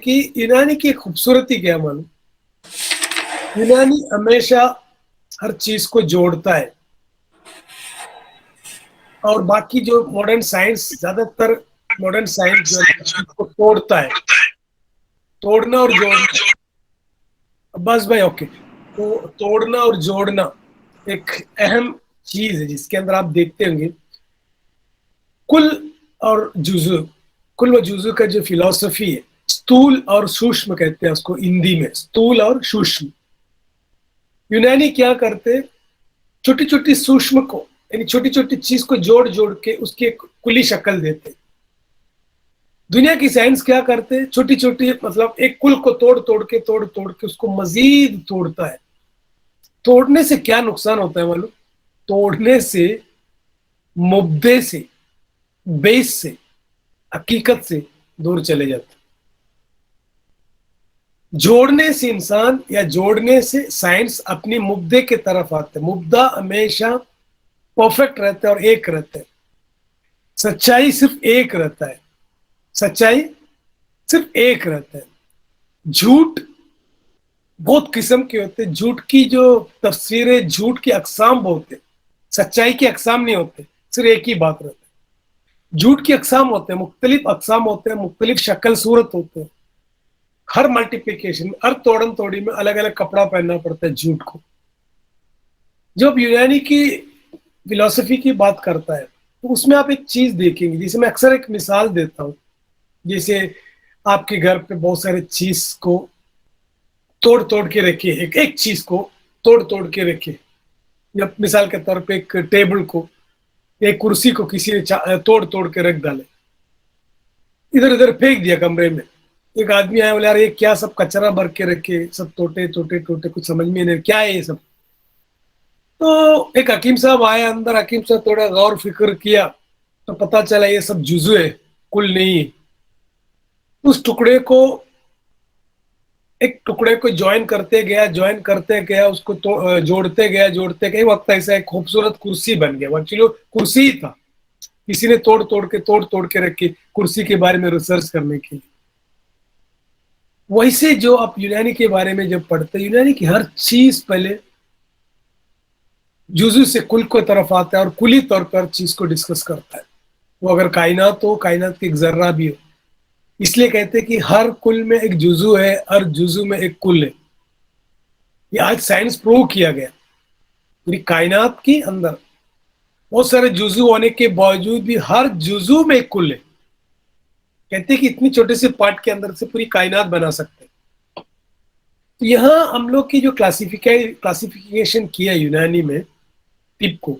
कि यूनानी की एक खूबसूरती क्या है मालूम, यूनानी हमेशा हर चीज को जोड़ता है, और बाकी जो मॉडर्न साइंस, ज्यादातर मॉडर्न साइंस जो है उसको तोड़ता है, तोड़ना और जोड़ना। बस भाई ओके, तो तोड़ना और जोड़ना एक अहम चीज है जिसके अंदर आप देखते होंगे कुल और जुजू, कुल व जुजू का जो फिलॉसफी है, स्थूल और सूक्ष्म कहते हैं उसको हिंदी में, स्थूल और सूक्ष्म। यूनानी क्या करते, छोटी छोटी सूक्ष्म को, यानी छोटी छोटी चीज को जोड़ जोड़ के उसकी एक कुली शक्ल देते। दुनिया की साइंस क्या करते, छोटी छोटी मतलब एक कुल को तोड़ तोड़ के उसको मजीद तोड़ता है। तोड़ने से क्या नुकसान होता है मालूम, तोड़ने से मुद्दे से, बेस से, हकीकत से दूर चले जाते। जोड़ने से इंसान या जोड़ने से साइंस अपनी मुद्दे की तरफ आते हैं। मुद्दा हमेशा परफेक्ट रहता है और एक रहता है। सच्चाई सिर्फ एक रहता है, सच्चाई सिर्फ एक रहता है। झूठ बहुत किस्म के होते हैं, झूठ की जो तफसीरें, झूठ की अकसाम बहुत है, सच्चाई की अकसाम नहीं होते, सिर्फ एक ही बात रहती है। झूठ की अकसाम होते हैं, मुख्तलिफ अकसाम होते हैं, मुख्तलिफ शक्ल सूरत होते हैं। हर मल्टीप्लिकेशन, हर तोड़न तोड़ी में अलग अलग कपड़ा पहनना पड़ता है झूठ को। जब यूनानी की फिलॉसफी की बात करता है तो उसमें आप एक चीज देखेंगे, जिसे मैं अक्सर एक मिसाल देता हूँ। जैसे आपके घर पे बहुत सारे चीज को तोड़ तोड़ के रखिए, एक एक चीज को तोड़ तोड़ के रखिए। या मिसाल के तौर पे एक टेबल को, एक कुर्सी को किसी ने तोड़ तोड़ के रख डाले, इधर उधर फेंक दिया कमरे में। एक आदमी आया, बोले यार ये क्या सब कचरा भर के रखे, सब टोटे टोटे टोटे, कुछ समझ में नहीं क्या है ये सब। तो एक हकीम साहब आए अंदर, हकीम साहब थोड़ा गौर फिक्र किया तो पता चला ये सब जुजू है, कुल नहीं है। उस टुकड़े को, एक टुकड़े को ज्वाइन करते गया, उसको तो जोड़ते गए, वक्त ऐसा एक खूबसूरत कुर्सी बन गया। एक्चुअली कुर्सी ही था, किसी ने तोड़ तोड़ के रखी कुर्सी के बारे में रिसर्च करने के लिए। वैसे जो आप यूनानी के बारे में जब पढ़ते, यूनानी की हर चीज पहले जुजू से कुल को तरफ आता है और कुली तौर पर चीज को डिस्कस करता है। वो अगर कायनात हो, कायनात की एक जर्रा भी हो, इसलिए कहते हैं कि हर कुल में एक जुजू है, हर जुजू में एक कुल है। ये आज साइंस प्रूव किया गया। पूरी कायनात के अंदर बहुत सारे जुजू होने के बावजूद भी हर जुजू में एक कुल है। कहते हैं कि इतनी छोटे से पार्ट के अंदर से पूरी कायनात बना सकते हैं। तो यहाँ हम लोग की जो क्लासिफिकेशन किया यूनानी में टिप को,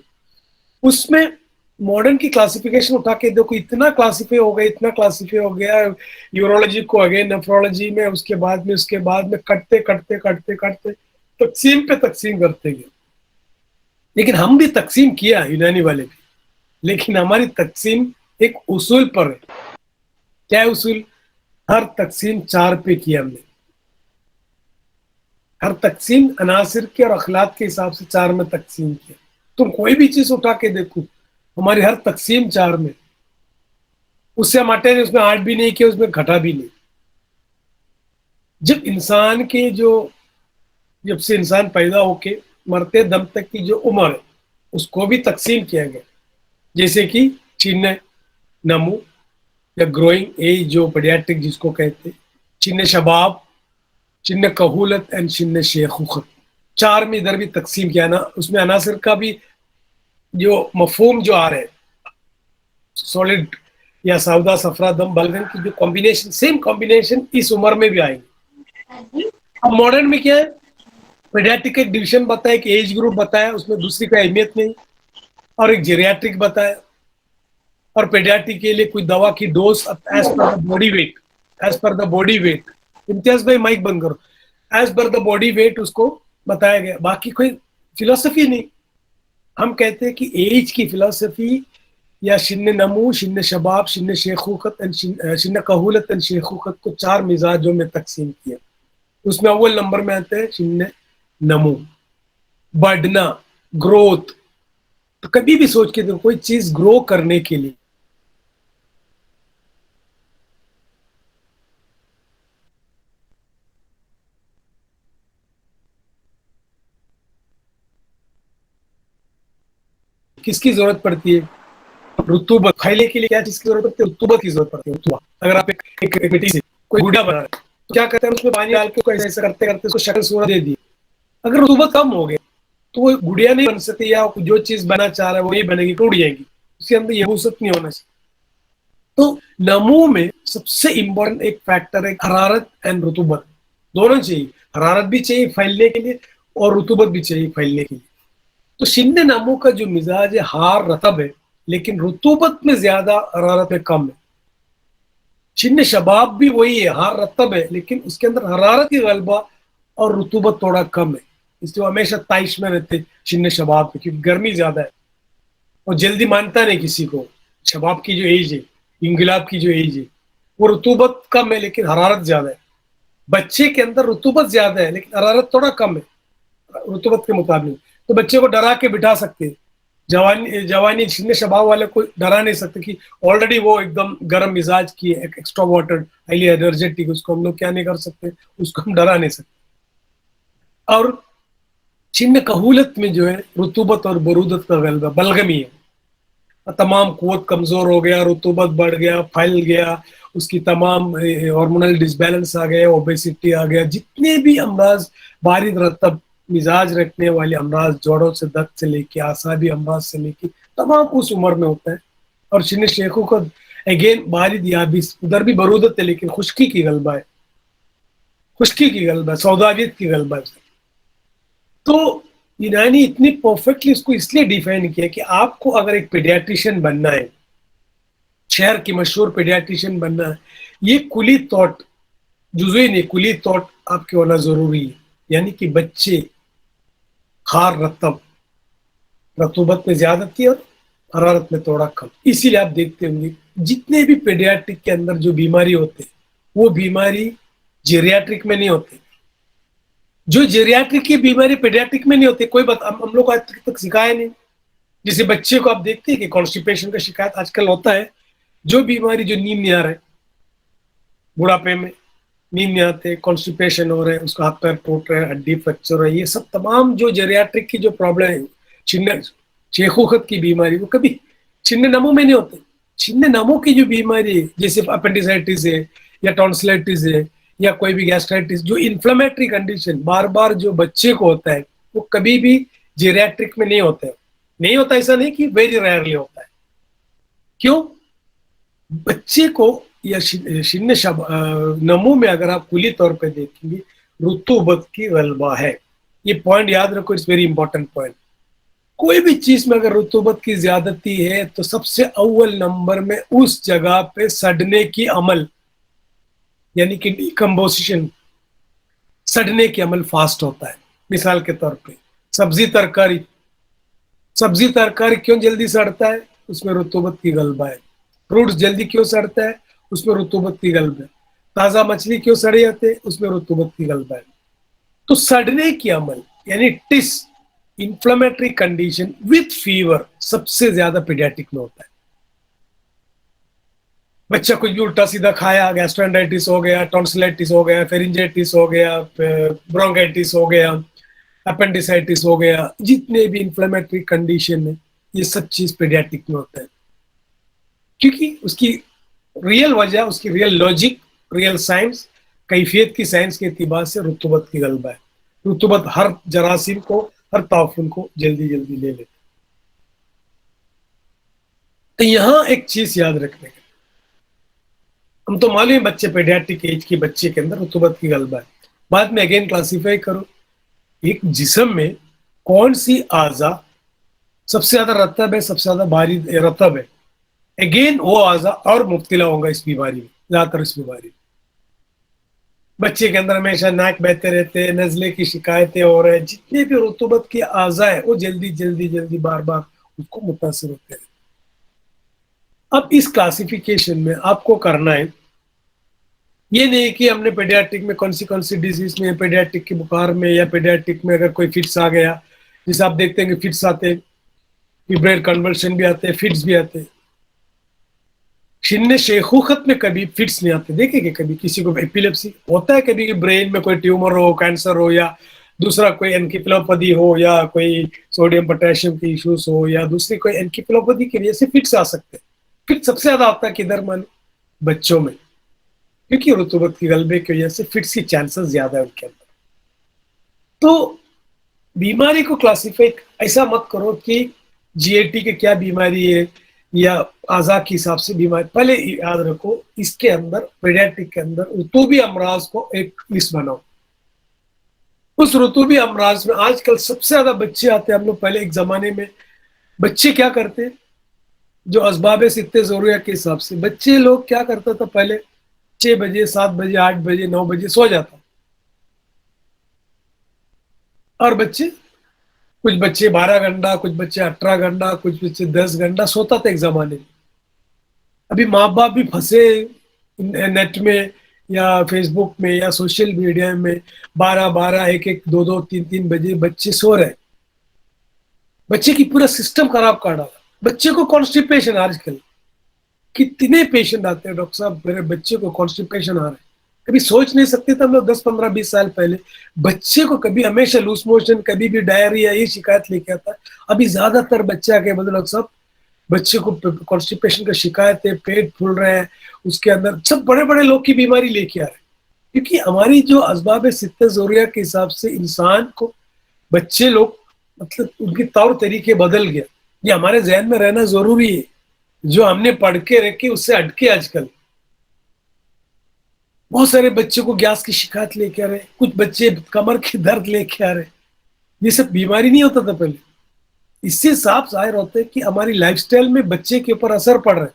उसमें मॉडर्न की क्लासिफिकेशन उठा के देखो, इतना क्लासिफाई हो गया, इतना क्लासिफाई हो गया। यूरोलॉजी को अगेन नेफ्रोलॉजी में, उसके बाद में कटते कटते कटते कटते तकसीम पे तकसीम करते गए। लेकिन हम भी तकसीम किया, यूनानी वाले भी, लेकिन हमारी तकसीम एक उसूल पर है। क्या है उसूल? हर तकसीम 4 पे किया हमने। हर तकसीम अनासिर के और अखलाक के हिसाब से 4 में तकसीम किया। तुम कोई भी चीज उठा के देखो, हमारी हर तकसीम 4 में। उससे हम हटे नहीं, उसमें ऐड भी नहीं किया, उसमें घटा भी नहीं। जब इंसान के जब से इंसान पैदा होके मरते दम तक की जो उम्र है, उसको भी तकसीम किया गया। जैसे कि चिन्ह नमू या ग्रोइंग एज, जो पीडियाट्रिक जिसको कहते हैं, चिन्ह शबाब, चिन्ह कहूलत एंड चिन्ह शेखुखत। 4 में इधर भी तकसीम किया ना। उसमें अनासर का भी जो मफहूम जो आ रहे हैं, सॉलिड या सौदा सफरा दम बलगम की जो कॉम्बिनेशन, सेम कॉम्बिनेशन इस उम्र में भी आएंगे। अब मॉडर्न में क्या है, पीडियाट्रिक एक डिवीजन बताया, कि एज ग्रुप बताया, उसमें दूसरी कोई अहमियत नहीं, और एक जेरियाट्रिक बताया। और पीडियाट्रिक के लिए कोई दवा की dose as per the body weight, as per the body weight. Imtiaz भाई माइक बंद करो। As per the body wait उसको बताया गया, बाकी कोई फिलोसफी नहीं। हम कहते हैं कि एज की फिलोसफी या शिन्न नमू, शिन्न शबाब, शिन्न शेखुकत एंड शिन्न कहूलत एंड शेखुकत को 4 मिजाजों में तकसीम किया। उसमें अव्वल नंबर में आते हैं शिन्न नमू, बढ़ना, ग्रोथ। तो कभी भी सोच के देखो, कोई चीज ग्रो करने के लिए किसकी जरूरत पड़ती है? रुतूबत। फैलने के लिए क्या चीज की जरूरत पड़ती है? रुतूबत की जरूरत पड़ती है। रुतूबा। अगर आप एक मिट्टी से कोई गुड्डा बना रहे हैं तो क्या करते हैं, उसमें पानी डाल के उसको ऐसे करते करते उसको शक्ल सूरत दे दी। अगर रुतूबत कम हो गया तो वो गुड़िया नहीं बन सकती, या जो चीज बना चाह रहा है वो नहीं बनेगी, टूट जाएगी, उसके अंदर यबूसत नहीं होना चाहिए। तो नमू में सबसे इंपॉर्टेंट एक फैक्टर है हरारत एंड रुतूबत, दोनों चाहिए। हरारत भी चाहिए फैलने के लिए और रुतूबत भी चाहिए फैलने के लिए। तो शिन्न नमू का जो मिजाज है हार रतब है, लेकिन रुतूबत में ज्यादा, हरारत में कम है। शिन्न शबाब भी वही है, हार रतब है, लेकिन उसके अंदर हरारत की गलबा और रुतूबत थोड़ा कम है, इसलिए हमेशा ताइश में रहते शिन्न शबाब पे, क्योंकि गर्मी ज्यादा है और जल्दी मानता नहीं किसी को। शबाब की जो एज है, इंकलाब की जो एज है, वो रुतूबत कम है लेकिन हरारत ज्यादा है। बच्चे के अंदर रुतूबत ज्यादा है लेकिन हरारत थोड़ा कम है रुतूबत के मुकाबले। तो बच्चे को डरा के बिठा सकते हैं, जवानी शिन्न शबाब वाले को डरा नहीं सकते कि ऑलरेडी वो एकदम गर्म मिजाज की एक्स्ट्रोवर्टेड हाईली एनर्जेटिक, उसको हम लोग क्या नहीं कर सकते, उसको हम डरा नहीं सकते। और छिन्न कहूलत में जो है रुतूबत और बरूदत का गलबा, बलगमी है, तमाम कुव्वत कमजोर हो गया, रुतूबत बढ़ गया, फैल गया, उसकी तमाम हार्मोनल डिसबैलेंस आ गया, ओबेसिटी आ गया, जितने भी अमराज बारिद रतब मिजाज रखने वाले अमराज, जोड़ों से दर्द से लेके आसाबी अमराज से लेके तमाम उस उम्र में होता है। और शिन्न शेखों को अगेन बारिद याबिस, उधर भी बरूदत है लेकिन खुश्की की गलबा है, खुश्की की गलबा, सौदावियत की गलबा है। तो यूनानी इतनी परफेक्टली इसको इसलिए डिफाइन किया कि आपको अगर एक पीडियाट्रिशियन बनना है, शहर की मशहूर पीडियाट्रिशियन बनना है, ये कुली थॉट, जुज़वी नहीं, कुली थॉट आपके होना जरूरी है। यानी कि बच्चे खार रतब, रतूबत में ज्यादती और हरारत में थोड़ा कम। इसीलिए आप देखते होंगे जितने भी पीडियाट्रिक के अंदर जो बीमारी होते हैं वो बीमारी जेरियाट्रिक में नहीं होती। जो जेरियाट्रिक की बीमारी पीडियाट्रिक में नहीं होती, कोई हम लोग आज तक सिखाया नहीं। जैसे बच्चे को आप देखते हैं कि कॉन्स्टिपेशन का शिकायत आजकल होता है, जो बीमारी जो नींद नहीं आ रहा है, बुढ़ापे में नींद नहीं आते, कॉन्स्टिपेशन हो रहा है, उसका हाथ पैर टूट रहा है, हड्डी फ्रैक्चर हो रहा है, ये सब तमाम जो जेरियाट्रिक की जो प्रॉब्लम है, छिन्न शेखोखत की बीमारी, वो कभी छिन्न नमो में नहीं होते। छिन्न नमो की जो बीमारी है, जैसे अपेंडिसाइटिस है या टॉन्सिलाइटिस है या कोई भी गैस्ट्राइटिस, जो इन्फ्लेमेटरी कंडीशन बार बार जो बच्चे को होता है, वो कभी भी जेरियाट्रिक में नहीं होता है। नहीं होता ऐसा नहीं कि वेरी रेयरली होता है। क्यों? बच्चे को या शिन्न नमो में अगर आप कुली तौर पे देखेंगे रुतूबत की गलबा है। ये पॉइंट याद रखो, इट्स वेरी इंपॉर्टेंट पॉइंट। कोई भी चीज में अगर रुतूबत की ज्यादती है तो सबसे अव्वल नंबर में उस जगह पे सड़ने की अमल, यानी कि डिकम्पोजिशन, सड़ने की अमल फास्ट होता है। मिसाल के तौर पे सब्जी तरकारी, सब्जी तरकारी क्यों जल्दी सड़ता है? उसमें रुतूबत की गलबा है। फ्रूट्स जल्दी क्यों सड़ता है? उसमें रुतूबत की गलबा है। ताजा मछली क्यों सड़ जाते हैं? उसमें रुतूबत की गलबा है। तो सड़ने की अमल यानी टिस, इंफ्लेमेटरी कंडीशन विथ फीवर सबसे ज्यादा पीडियाट्रिक में होता है। बच्चा कुछ भी उल्टा सीधा खाया, गैस्ट्रोएंटाइटिस हो गया, टॉन्सिलाइटिस हो गया, फेरिंजाइटिस हो गया, ब्रोंकाइटिस हो गया, अपेंडिसाइटिस हो गया, जितने भी इंफ्लेमेटरी कंडीशन है ये सब चीज पीडियाट्रिक में होता है। क्योंकि उसकी रियल वजह, उसकी रियल लॉजिक, रियल साइंस, कैफियत की साइंस के एतबार से रुतूबत की गलबा है। रुतूबत हर जरासीम को, हर ताफुन को जल्दी जल्दी ले लेते। तो यहां एक चीज याद रखने का, हम तो मालूम है बच्चे पीडियाट्रिक एज के बच्चे के अंदर रुतूबत की गलबा है। बाद में अगेन क्लासीफाई करो एक जिस्म में कौन सी आजा सबसे ज्यादा रतब है, सबसे ज्यादा भारी रतब है, अगेन वो आजा और मुब्तला होगा इस बीमारी में, ज्यादातर इस बीमारी में। बच्चे के अंदर हमेशा नाक बहते रहते हैं, नजले की शिकायतें हो रहे हैं, जितने भी रुतूबत की आजा है वो जल्दी जल्दी जल्दी बार बार उसको मुतासिर होते हैं। अब इस क्लासिफिकेशन में आपको करना है, ये नहीं कि हमने पीडियाट्रिक में कौन सी डिजीज में, पीडियाट्रिक के बुखार में या पीडियाट्रिक में अगर कोई फिट्स आ गया, जैसे आप देखते हैं कि फिट्स आते हैं, फिब्रिल कन्वर्शन भी आते हैं, फिट्स भी आते हैं। शिन्न शेखूखत में कभी फिट्स नहीं आते। देखेंगे कभी किसी को एपिलेप्सी होता है, कभी ब्रेन में कोई ट्यूमर हो, कैंसर हो या दूसरा कोई एनकेफेलोपैथी हो या कोई सोडियम पोटेशियम की इश्यूज हो या दूसरी कोई एनकेफेलोपैथी की वजह से फिट्स आ सकते हैं। फिट सबसे ज्यादा आता है किधर मन, बच्चों में, क्योंकि रुतूबत की गलबे की वजह से फिट्स की चांसेस ज्यादा है उनके अंदर। तो बीमारी को क्लासिफाई ऐसा मत करो कि जीएटी के क्या बीमारी है या आजा के हिसाब से बीमारी, पहले याद रखो इसके अंदर पीडियाट्रिक के अंदर ऋतुभी अमराज को एक लिस्ट बनाओ। उस ऋतुभी अमराज में आजकल सबसे ज्यादा बच्चे आते हैं। हम लोग पहले एक जमाने में बच्चे क्या करते, जो असबाब सित्ते जरूरिया के हिसाब से बच्चे लोग क्या करता था, पहले 6 बजे 7 बजे 8 बजे 9 बजे सो जाता, और बच्चे कुछ बच्चे 12 घंटा, कुछ बच्चे 18 घंटा, कुछ बच्चे 10 घंटा सोता था एक जमाने में। अभी माँ बाप भी फंसे नेट में या फेसबुक में या सोशल मीडिया में, 12-12 1-1 2-2 3-3 बजे बच्चे सो रहे। बच्चे की पूरा सिस्टम खराब कर डाला। बच्चे को कॉन्स्टिपेशन, आजकल कितने पेशेंट आते हैं, डॉक्टर साहब मेरे बच्चे को कॉन्स्टिपेशन आ रहा है। कभी सोच नहीं सकते थे हम लोग 10-15-20 साल पहले बच्चे को कभी हमेशा लूज मोशन, कभी भी डायरिया, ये शिकायत लेके आता है। अभी ज्यादातर बच्चा के मतलब सब बच्चे को कॉन्स्टिपेशन का शिकायत है, पेट फूल रहे हैं, उसके अंदर सब बड़े बड़े लोग की बीमारी लेके आ रहे हैं। क्योंकि हमारी जो असबाब सित्ते ज़रूरिया के हिसाब से इंसान को बच्चे लोग मतलब उनके तौर तरीके बदल गया। ये हमारे जहन में रहना जरूरी है। जो हमने पढ़ के रखे उससे हटके आजकल बहुत सारे बच्चे को गैस की शिकायत लेके आ रहे, कुछ बच्चे कमर के दर्द लेके आ रहे। ये सब बीमारी नहीं होता था पहले। इससे साफ जाहिर होता है कि हमारी लाइफस्टाइल में बच्चे के ऊपर असर पड़ रहा है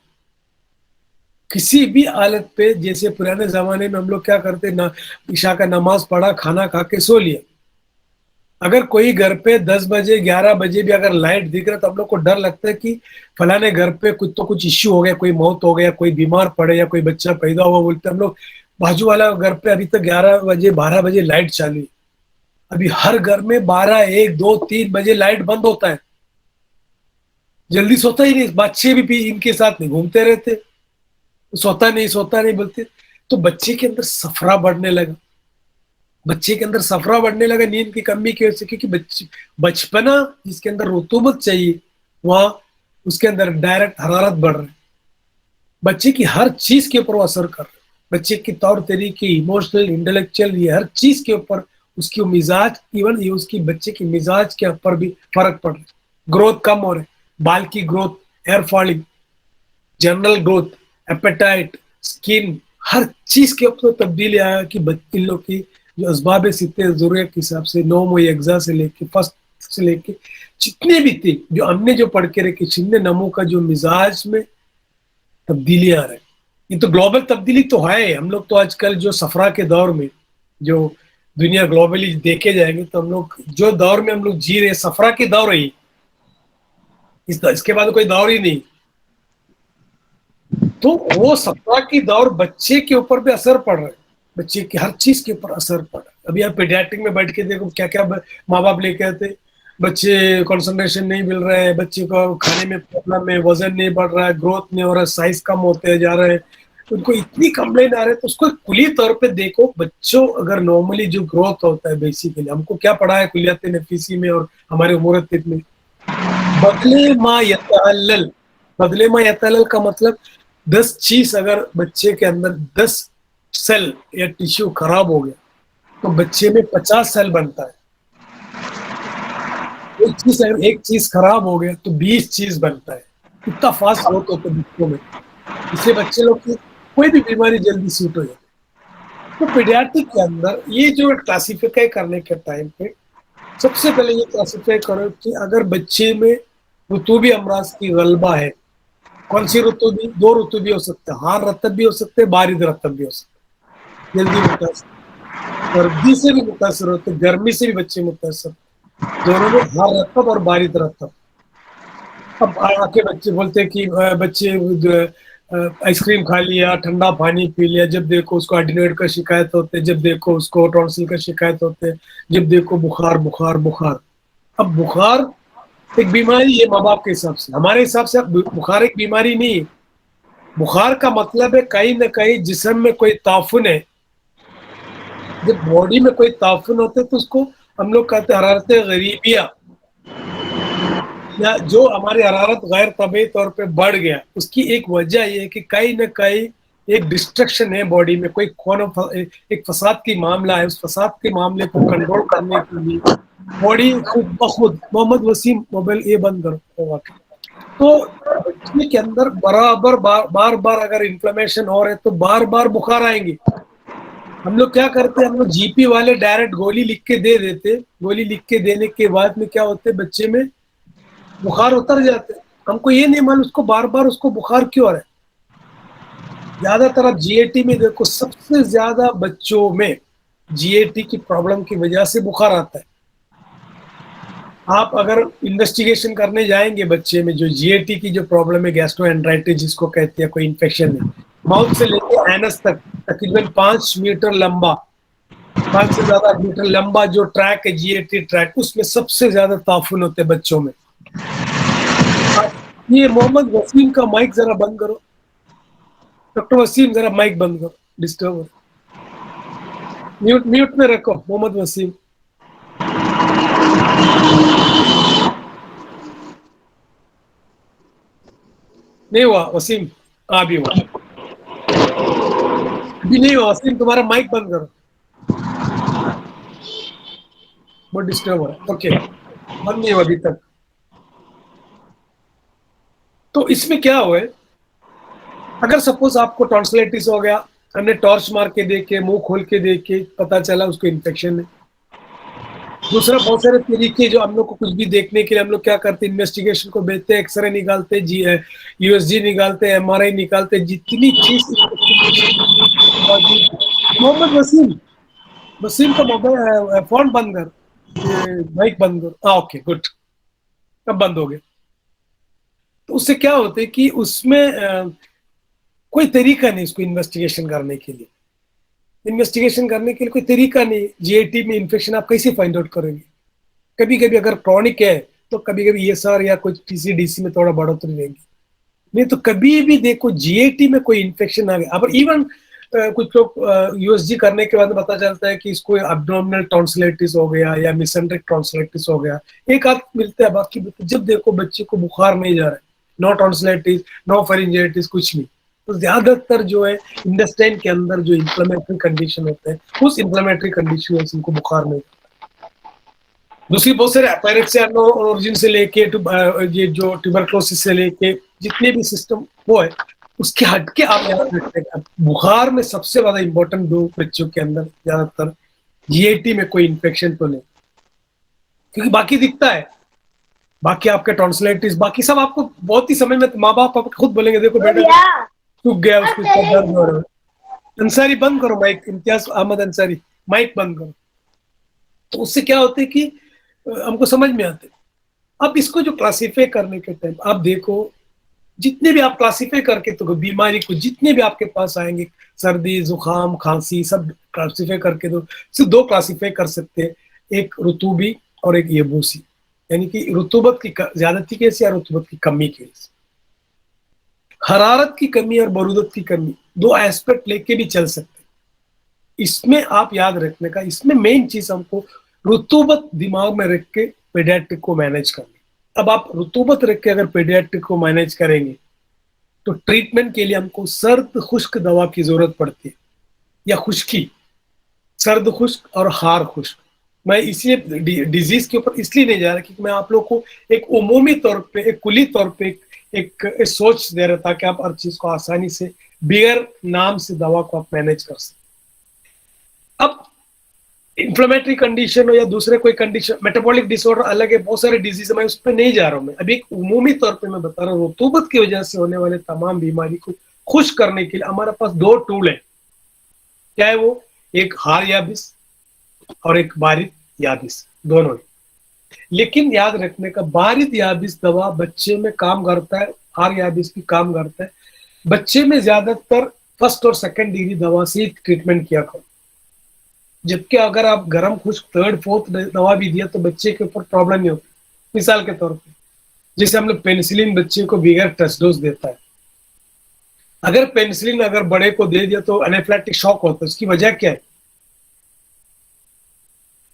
किसी भी हालत पे। जैसे पुराने जमाने में हम लोग क्या करते ना, ईशा का नमाज पढ़ा, खाना खा के सो लिया। अगर कोई घर पे 10 बजे 11 बजे भी अगर लाइट दिख रहा है तो हम लोग को डर लगता है कि फलाने घर पे कुछ तो कुछ इश्यू हो गया, कोई मौत हो गया, कोई बीमार पड़े या कोई बच्चा पैदा हुआ। बोलते हम लोग बाजू वाला घर पे अभी तक 11 बजे 12 बजे लाइट चालू है। अभी हर घर में 12 1 2 3 बजे लाइट बंद होता है। जल्दी सोता ही नहीं। बच्चे भी इनके साथ नहीं घूमते रहते, सोता नहीं बोलते। तो बच्चे के अंदर सफरा बढ़ने लगा। बच्चे के अंदर सफरा बढ़ने लगा नींद की कमी की वजह से, क्योंकि बचपना जिसके अंदर रुतूबत चाहिए वहां उसके अंदर डायरेक्ट हरारत बढ़ रही है। बच्चे की हर चीज के ऊपर वो असर कर रहा है। बच्चे के तौर तरीके, इमोशनल, इंटेलेक्चुअल, ये हर चीज के ऊपर उसकी मिजाज, इवन ये उसकी बच्चे की मिजाज के ऊपर भी फर्क पड़ रहा है। ग्रोथ कम हो रहा है, बाल की growth, hair falling, general growth, appetite, skin, हर चीज के ऊपर तब्दीली आया कि बच्चे लोग की जो असबाब सित्ते जरूरत के हिसाब से 9 मोई एग्जा से लेके फर्स्ट से लेके जितने भी थे, जो हमने जो पढ़ के रखे, छिन्ने नमो का जो मिजाज में तब्दीली आ रहा है। ये तो ग्लोबल तब्दीली तो है। हम लोग तो आजकल जो सफरा के दौर में, जो दुनिया ग्लोबली देखे जाएंगे तो हम लोग जो दौर में हम लोग जी रहे, सफरा के दौर है। इसके बाद कोई दौर ही नहीं। तो वो सफरा की दौर बच्चे के ऊपर भी असर पड़ रहा है। बच्चे की हर चीज के ऊपर असर पड़ रहा है। अभी आप पीडियाट्रिक में बैठ के देखो क्या क्या माँ बाप लेके आते, बच्चे कंसंट्रेशन नहीं मिल रहा है, बच्चे को खाने में प्रॉब्लम है, वजन नहीं बढ़ रहा है, ग्रोथ नहीं हो रहा है, साइज कम होते जा रहे हैं, उनको इतनी कंप्लेन आ रहे हैं। तो उसको कुली तौर पे देखो, बच्चों अगर नॉर्मली जो ग्रोथ होता है बेसिकली, हमको क्या पढ़ा है कुलियात नफीसी में और हमारे उमूर तिब में, बदले मा यतअल्लल। बदले मा यतअल्लल का मतलब 10 चीज अगर बच्चे के अंदर 10 सेल या टिश्यू खराब हो गया तो बच्चे में 50 सेल बनता है। एक चीज खराब हो गया तो 20 चीज बनता है। इतना फास्ट ग्रोथ होता है बच्चों में, इसलिए बच्चे लोग की कोई भी बीमारी जल्दी सूट हो जाती है। तो पीडियाट्रिक के अंदर ये जो क्लासिफाई करने के टाइम पे सबसे पहले ये क्लासिफाई करो कि अगर बच्चे में रुतूबी अमराज की गलबा है। कौन सी रुतूबी? 2 रुतूबी हो सकते हैं, हार रतब भी हो सकते हैं, बारिद रतब भी हो सकते हैं। जल्दी मुतासर, सर्दी से भी मुतासर होते, गर्मी से भी बच्चे मुतासर, दोनों में हार रतब और बारिद रतब। अब आके बच्चे बोलते हैं कि बच्चे आइसक्रीम खा लिया, ठंडा पानी पी लिया, जब देखो उसको एडिनोइड का शिकायत होते, जब देखो उसको टॉन्सिल का शिकायत होते, जब देखो बुखार बुखार बुखार। अब बुखार एक बीमारी है माँ बाप के हिसाब से, हमारे हिसाब से बुखार एक बीमारी नहीं है। बुखार का मतलब है कहीं ना कहीं जिस्म में कोई ताफुन है। जब बॉडी में कोई ताफुन होता है तो उसको ہم لوگ کہتے ہیں حرارت غریبیہ، یا جو ہماری حرارت غیر طبعی طور پہ بڑھ گیا، اس کی ایک وجہ یہ ہے کہ کہیں نہ کہیں ایک ڈسٹرکشن ہے باڈی میں، کوئی ایک فساد کی معاملہ ہے، اس فساد کے معاملے کو کنٹرول کرنے کے لیے باڈی خود بخود، محمد وسیم موبائل یہ بند کرو، تو بچے کے اندر برابر بار بار اگر انفلمیشن ہو رہے تو بار بار بخار آئیں گے. ہم لوگ کیا کرتے ہیں، ہم لوگ جی پی والے ڈائریکٹ گولی لکھ کے دے دیتے، گولی لکھ کے دینے کے بعد میں کیا ہوتے بچے میں بخار اتر جاتے. ہم کو یہ نہیں معلوم اس کو بار بار اس کو بخار کیوں آ رہا ہے. زیادہ تر آپ جی اے ٹی میں دیکھو، سب سے زیادہ بچوں میں جی اے ٹی کی پرابلم کی وجہ سے بخار آتا ہے. آپ اگر انویسٹیگیشن کرنے جائیں گے بچے میں جو جی اے ٹی کی جو پرابلم ہے، گیسٹرو اینٹرائٹس جس کو کہتے ہیں، کوئی انفیکشن ہے ماؤتھ سے لے کے اینس تک تقریباً 5 میٹر لمبا، 5 سے زیادہ میٹر لمبا جو ٹریک ہے جی اے ٹی ٹریک، اس میں سب سے زیادہ تعفن ہوتے ہیں بچوں میں. یہ محمد وسیم کا مائک ذرا بند کرو، ڈاکٹر وسیم ذرا مائک بند کرو، ڈسٹرب ہو، میوٹ میں رکھو محمد وسیم. نہیں ہوا وسیم، ابھی ہوا، ابھی نہیں ہوا وسیم، تمہارا مائک بند کرو، بہت ڈسٹرب ہو رہا ہے. اوکے بند نہیں ہوا ابھی تک. تو اس میں کیا ہوا ہے، اگر سپوز آپ کو ٹانسلیٹس ہو گیا، ہم نے ٹارچ مار کے دیکھے، منہ کھول کے دیکھے، پتا چلا اس کو انفیکشن ہے. دوسرا بہت سارے طریقے جو ہم لوگ کو کچھ بھی دیکھنے کے لیے ہم لوگ کیا کرتے ہیں، انویسٹیگیشن کو بیچتے ہیں، ایکس رے نکالتے، یو ایس جی نکالتے، ایم آر آئی نکالتے، جتنی چیز. محمد وسیم، وسیم کا موبائل فون بند کر، مائک بند کر. اوکے گڈ، اب بند ہو گیا. تو اس سے کیا ہوتا ہے کہ اس میں کوئی طریقہ نہیں اس کو انویسٹیگیشن کرنے کے لیے. انویسٹیگیشن کرنے کے لیے کوئی طریقہ نہیں. جی اے ٹی میں انفیکشن آپ کیسے فائنڈ آؤٹ کریں گے؟ کبھی کبھی اگر کرونک ہے تو کبھی کبھی ایس آر یا کوئی ٹی سی ڈی سی میں تھوڑا بڑھوتری رہیں گی. نہیں تو کبھی بھی دیکھو جی اے ٹی میں کوئی انفیکشن آ گیا، اب ایون کچھ لوگ یو ایس جی کرنے کے بعد پتا چلتا ہے کہ اس کو ابڈومینل ٹانسلیٹس ہو گیا یا میسنٹرک ٹانسلیٹس ہو گیا. ایک آدھ ملتا ہے، باقی جب دیکھو بچے کو بخار نہیں جا رہا ہے، نو ٹانسلیٹس، نو فارنجائٹس، کچھ نہیں. تو زیادہ تر جو ہے انڈسٹائن کے اندر جو انفلمیٹری کنڈیشن ہوتے ہیں، اس انفلمیٹری کنڈیشن میں ان کو بخار نہیں. دوسری بہت سارے اپائرکسیا سے لے کے یہ جو ٹیوبرکلوسس سے لے کے جتنے بھی سسٹم وہ ہے، اس کے ہٹ کے آپ یاد رکھتے ہیں بخار میں سب سے زیادہ امپورٹنٹ دو بچوں کے اندر زیادہ تر جی اے ٹی میں کوئی انفیکشن تو نہیں، کیونکہ باقی دکھتا ہے، باقی آپ کے ٹانسلیٹس باقی سب آپ کو بہت ہی سمجھ میں، ماں باپ آپ خود بولیں گے دیکھو بیٹا سوکھ گیا، اس کو درد ہو رہا ہے. انصاری بند کرو مائک، امتیاز احمد انصاری مائک بند کرو. تو اس سے کیا ہوتا ہے کہ ہم کو سمجھ میں آتے. اب اس کو جو کلاسیفائی کرنے کے ٹائم آپ دیکھو، جتنے بھی آپ کلاسیفائی کر کے تو بیماری کو جتنے بھی آپ کے پاس آئیں گے، سردی، زکام، کھانسی، سب کلاسیفائی کر کے صرف 2 کلاسیفائی کر سکتے ہیں، ایک رطوبی اور ایک یبوسی، یعنی کہ رطوبت کی زیادتی کی وجہ سے یا رطوبت کی کمی کی وجہ سے. حرارت کی کمی اور برودت کی کمی 2 ایسپیکٹ لے کے بھی چل سکتے. اس میں آپ یاد رکھنے کا، اس میں مین چیز ہم کو رطوبت دماغ میں رکھ کے پیڈیاٹرک کو مینیج کرنا. اب آپ رطوبت رکھ کے اگر پیڈیاٹرک کو مینیج کریں گے تو ٹریٹمنٹ کے لیے ہم کو سرد خشک دوا کی ضرورت پڑتی ہے، یا خشکی، سرد خشک اور ہار خشک. میں اسی ڈیزیز کے اوپر اس لیے نہیں جا رہا کیونکہ میں آپ لوگ کو ایک عمومی طور پہ، ایک کلی طور پہ ایک سوچ دے رہا تھا کہ آپ ہر چیز کو آسانی سے بغیر نام سے دوا کو آپ مینیج کر سکیں. اب انفلمیٹری کنڈیشن ہو یا دوسرے کوئی کنڈیشن، میٹابولک ڈس آرڈر الگ ہے، بہت سارے ڈیزیز، میں اس پہ نہیں جا رہا ہوں. میں ابھی ایک عمومی طور پہ میں بتا رہا ہوں، رطوبت کی وجہ سے ہونے والے تمام بیماری کو خشک کرنے کے لیے ہمارے پاس 2 ٹول ہیں. کیا ہے وہ؟ ایک ہار یابس اور ایک بارد یابس، دونوں. لیکن یاد رکھنے کا، بارد یابس دوا بچے میں کام کرتا ہے، ہار یابس بھی کام کرتا ہے. بچے میں زیادہ تر فرسٹ اور سیکنڈ ڈگری دوا سے ٹریٹمنٹ کیا کرو، جبکہ اگر آپ گرم خشک 3rd 4th دوا بھی دیا تو بچے کے اوپر پرابلم نہیں ہوتی. مثال کے طور پہ جیسے ہم لوگ پینسلین بچے کو بغیر ٹیسٹ ڈوز دیتا ہے، اگر پینسلین اگر بڑے کو دے دیا تو انیفلیکٹک شاک ہوتا ہے. اس کی وجہ کیا ہے؟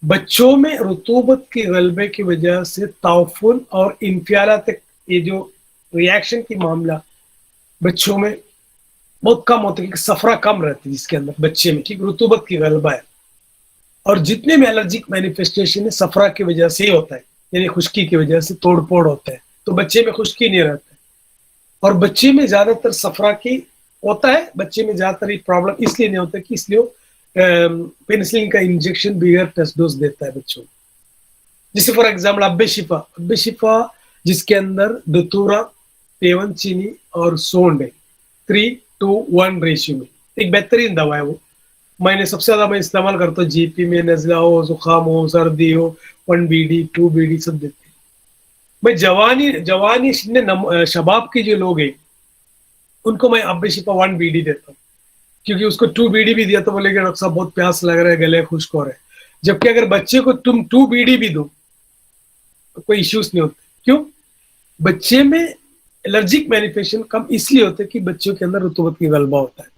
بچوں میں رطوبت کے غلبے کی وجہ سے تعفن اور انفعالات، یہ جو ریاکشن کی معاملہ بچوں میں بہت کم ہوتا ہے، کہ صفرا کم رہتی ہے جس کے اندر بچے میں، ٹھیک رطوبت کی غلبہ ہے. اور جتنے بھی الرجک مینیفیسٹیشن ہے صفرا کی وجہ سے ہی ہوتا ہے، یعنی خشکی کی وجہ سے توڑ پھوڑ ہوتا ہے، تو بچے میں خشکی نہیں رہتا ہے. اور بچے میں زیادہ تر صفرا کی ہوتا ہے، بچے میں زیادہ تر یہ پرابلم اس لیے نہیں ہوتا کہ اس لیے پینسلین کا انجیکشن بغیر ٹیسٹ ڈوز دیتا ہے بچوں. جیسے فار ایگزامپل اب شفا جس کے اندر دتورا، تیون چینی اور سونڈ ہے، 3:1 ریشیو میں، ایک بہترین دوا ہے وہ. میں نے سب سے زیادہ میں استعمال کرتا ہوں جی پی میں، نزلہ ہو، زکام ہو، سردی ہو، 1 BD 2 BD سب دیتے ہیں. میں جوانی شباب کے جو لوگ ہیں ان کو میں اب شفا 1 BD دیتا ہوں، کیونکہ اس کو 2 BD بھی دیا تو بولے کہ ڈاکٹر صاحب بہت پیاس لگ رہا ہے، گلے خشک ہو رہے ہیں. جبکہ اگر بچے کو تم 2 BD بھی دو تو کوئی ایشوز نہیں ہوتے. کیوں؟ بچے میں الرجک مینیفیسٹیشن کم اس لیے ہوتے کہ بچوں کے اندر رطوبت کی غلبہ ہوتا ہے.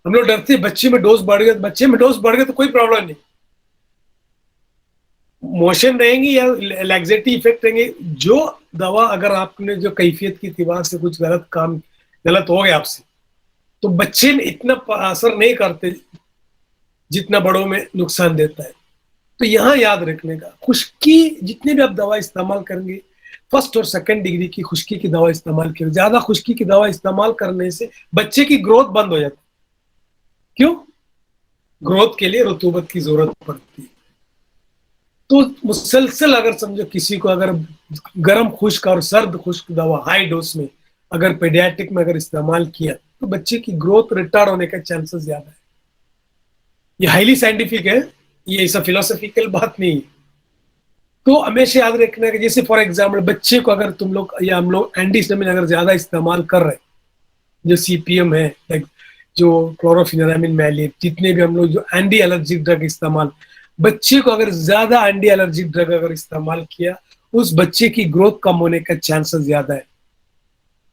ہم لوگ ڈرتے ہیں بچے میں ڈوز بڑھ گئے تو کوئی پرابلم نہیں، موشن رہیں گی یا لیگزیٹی افیکٹ رہیں گے. جو دوا اگر آپ نے جو کیفیت کی اعتبار سے کچھ غلط ہو گیا آپ سے، تو بچے میں اتنا اثر نہیں کرتے جتنا بڑوں میں نقصان دیتا ہے. تو یہاں یاد رکھنے کا، خشکی جتنے بھی آپ دوا استعمال کریں گے، فرسٹ اور سیکنڈ ڈگری کی خشکی کی دوا استعمال کریں. زیادہ خشکی کی دوا استعمال کرنے سے بچے کی گروتھ بند ہو جاتی. کیوں؟ گروتھ کے لیے رطوبت کی ضرورت پڑتی ہے. تو مسلسل اگر سمجھو کسی کو اگر گرم خشک اور سرد خشک دوا ہائی ڈوز میں اگر پیڈیاٹرک میں اگر استعمال کیا تو بچے کی گروتھ ریٹارڈ ہونے کا چانسز زیادہ ہے. یہ ہائیلی سائنٹیفک ہے، یہ ایسا فلاسفیکل بات نہیں ہے. تو ہمیشہ یاد رکھنا کہ جیسے فار ایگزامپل بچے کو اگر تم لوگ یا ہم لوگ اینٹی ہسٹامین اگر زیادہ استعمال کر رہے ہیں، جو CPM ہے، جو کلوروفینرامین میلیٹ، جتنے بھی ہم لوگ جو اینٹی الرجک ڈرگ استعمال، بچے کو اگر زیادہ اینٹی الرجک ڈرگ اگر استعمال کیا، اس بچے کی گروتھ کم ہونے کا چانسز زیادہ ہے.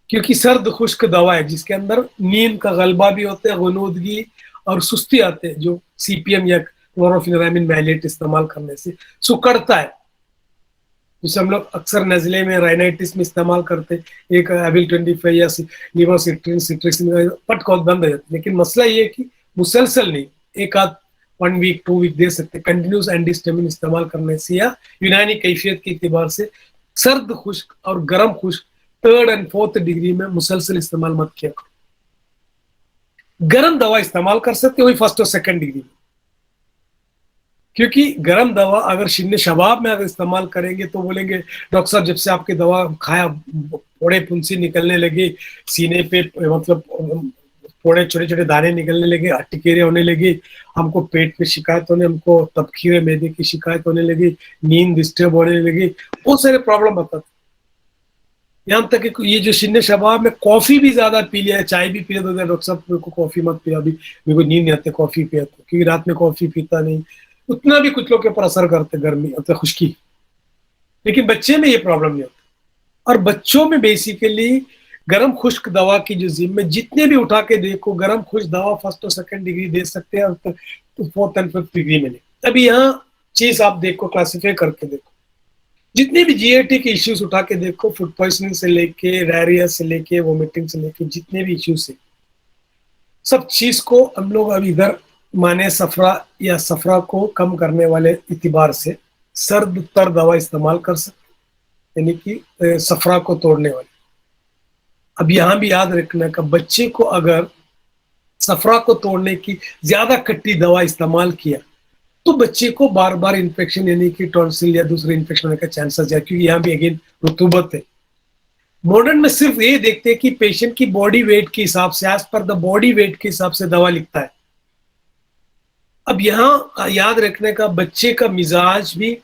کیونکہ سرد خشک دوا ہے جس کے اندر نیند کا غلبہ بھی ہوتا ہے، غنودگی اور سستی آتے ہیں، جو CPM یا کلوروفینرامین میلیٹ استعمال کرنے سے سکڑتا ہے. جسے ہم لوگ اکثر نزلے میں رائنائٹس میں استعمال کرتے، ایک ایبل 25 یا لیووسٹرین سٹرکسن پٹ کو بند ہو جاتی. لیکن مسئلہ یہ ہے کہ مسلسل نہیں، ایک آدھ 1 ویک 2 ویک دے سکتے. کنٹینیوس اینٹی ہسٹامین استعمال کرنے سے یا یونانی کیفیت کے اعتبار سے سرد خشک اور گرم خشک 3rd اور 4th ڈگری میں مسلسل استعمال مت کیا کرو. گرم دوا استعمال کر سکتے وہی 1st اور 2nd ڈگری میں، کیونکہ گرم دوا اگر شباب میں اگر استعمال کریں گے تو بولیں گے ڈاکٹر صاحب جب سے آپ کی دوا کھایا پھوڑے پھنسی نکلنے لگے، سینے پہ مطلب پھوڑے چھوٹے چھوٹے دانے نکلنے لگے، ٹکیرے ہونے لگے، ہم کو پیٹ میں شکایت ہونے، ہم کو تبخیر معدے کی شکایت ہونے لگی، نیند ڈسٹرب ہونے لگی، بہت سارے پرابلم بتاتے. یہاں تک کہ یہ جو سن شباب میں کافی بھی زیادہ پی لیا، چائے بھی پی لیا، تو ڈاکٹر صاحب میرے کو کافی مت پیا، ابھی میرے کو نیند نہیں آتی کافی پیا تو، کیونکہ رات میں کافی پیتا نہیں. اتنا بھی کچھ لوگ کے اوپر اثر کرتے گرمی مطلب خشکی. لیکن بچے میں یہ پرابلم نہیں ہوتا. اور بچوں میں بیسیکلی گرم خشک دوا کی جو ذمہ جتنے بھی اٹھا کے دیکھو، گرم خشک دوا 1st اور 2nd ڈگری دے سکتے ہیں، اور 4th اور 5th ڈگری میں نہیں. ابھی یہاں چیز آپ دیکھو، کلاسیفائی کر کے دیکھو، جتنے بھی GIT کے ایشوز اٹھا کے دیکھو، فوڈ پوائزننگ سے لے کے ڈائریا سے لے کے وومیٹنگ سے لے کے جتنے بھی ایشوز ہیں، سب چیز کو ہم لوگ اب ادھر مانے صفرا کو کم کرنے والے اعتبار سے سرد تر دوا استعمال کر سکتے، یعنی کہ صفرا کو توڑنے والی. اب یہاں بھی یاد رکھنا کہ بچے کو اگر صفرا کو توڑنے کی زیادہ کھٹی دوا استعمال کیا تو بچے کو بار بار انفیکشن یعنی کہ ٹونسل یا دوسرے انفیکشن ہونے کا چانسز ہے، کیونکہ یہاں بھی اگین رطوبت ہے. ماڈرن میں صرف یہ دیکھتے ہیں کہ پیشنٹ کی باڈی ویٹ کے حساب سے، as per the body weight کے حساب سے دوا لکھتا ہے. اب یہاں یاد رکھنے کا بچے کا مزاج بھی،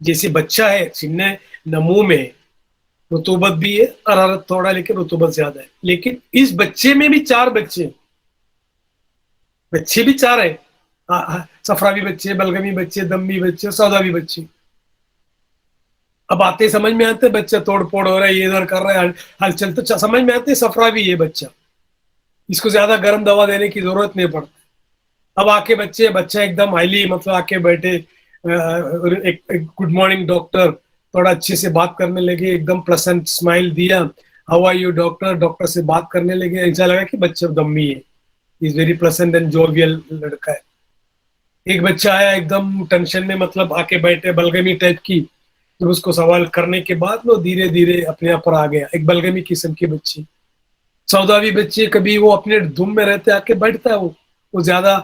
جیسے بچہ ہے سن نمو میں رطوبت بھی ہے، حرارت تھوڑا لیکن رطوبت زیادہ ہے. لیکن اس بچے میں بھی 4 بچے بھی 4 ہے، صفراوی بچے، بلغمی بچے، دمی بچے، سوداوی بچے. اب آتے سمجھ میں آتے بچہ توڑ پھوڑ ہو رہا ہے، یہ ادھر کر رہا ہے ہلچل، تو سمجھ میں آتے صفراوی یہ بچہ، اس کو زیادہ گرم دوا دینے کی ضرورت نہیں پڑتی. اب आके बच्चा एकदम हाईली मतलब आके बैठे, एक गुड मॉर्निंग डॉक्टर, थोड़ा अच्छे से बात करने लगे, एकदम प्लेजेंट स्माइल दिया, how are you doctor, doctor से बात करने लगे, ऐसा लगा कि बच्चा दम्मी है, is very pleasant and jovial लड़का है। एक बच्चा आया एकदम टेंशन में, मतलब आके बैठे बलगमी टाइप की, जब उसको सवाल करने के बाद वो धीरे धीरे अपने आप पर आ गया, एक बलगमी किस्म की बच्ची। सौदावी बच्चे कभी वो अपने धुन में रहते आके बैठता है, वो ज्यादा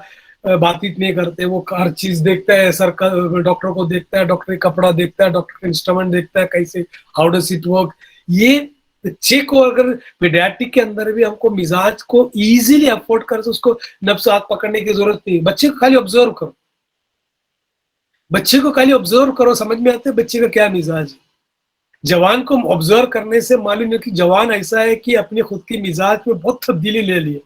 बातचीत नहीं करते, वो हर चीज देखता है, सर का डॉक्टर को देखता है, डॉक्टर का कपड़ा देखता है, डॉक्टर का इंस्ट्रूमेंट देखता है, कैसे हाउ डज इट वर्क। ये बच्चे को अगर पीडियाट्रिक के अंदर भी हमको मिजाज को इजीली अफोर्ड कर, तो उसको नब्स हाथ पकड़ने की जरूरत नहीं, बच्चे को खाली ऑब्जर्व करो, बच्चे को खाली ऑब्जर्व करो, समझ में आते है बच्चे का क्या मिजाज है। जवान को ऑब्जर्व करने से मालूम है कि जवान ऐसा है कि अपनी खुद की मिजाज में बहुत तब्दीली ले ली है।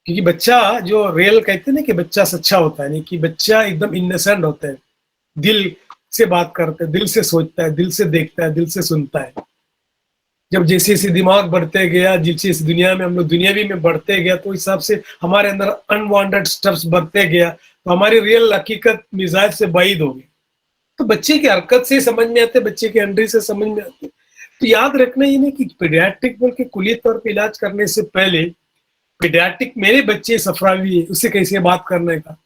क्योंकि बच्चा जो रियल कहते हैं ना कि बच्चा सच्चा होता है, नहीं कि बच्चा एकदम इनोसेंट होता है, दिल से बात करता है, दिल से सोचता है, दिल से देखता है, दिल से सुनता है। जब जैसे जैसे दिमाग बढ़ते गया, जैसे इस दुनिया में हम लोग दुनियावी में बढ़ते गया, तो हिसाब से हमारे अंदर अनवांटेड स्टेप्स बढ़ते गया, तो हमारी रियल हकीकत मिजाज से बाइद हो गई। तो बच्चे की हरकत से समझ में आते, बच्चे की एंट्री से समझ में आते। तो याद रखना ये नहीं कि पीडियाट्रिक बोल के कुली तौर पर इलाज करने से पहले पीडियाट्रिक मेरे बच्चे सफरावी है, उससे कैसे बात करने का,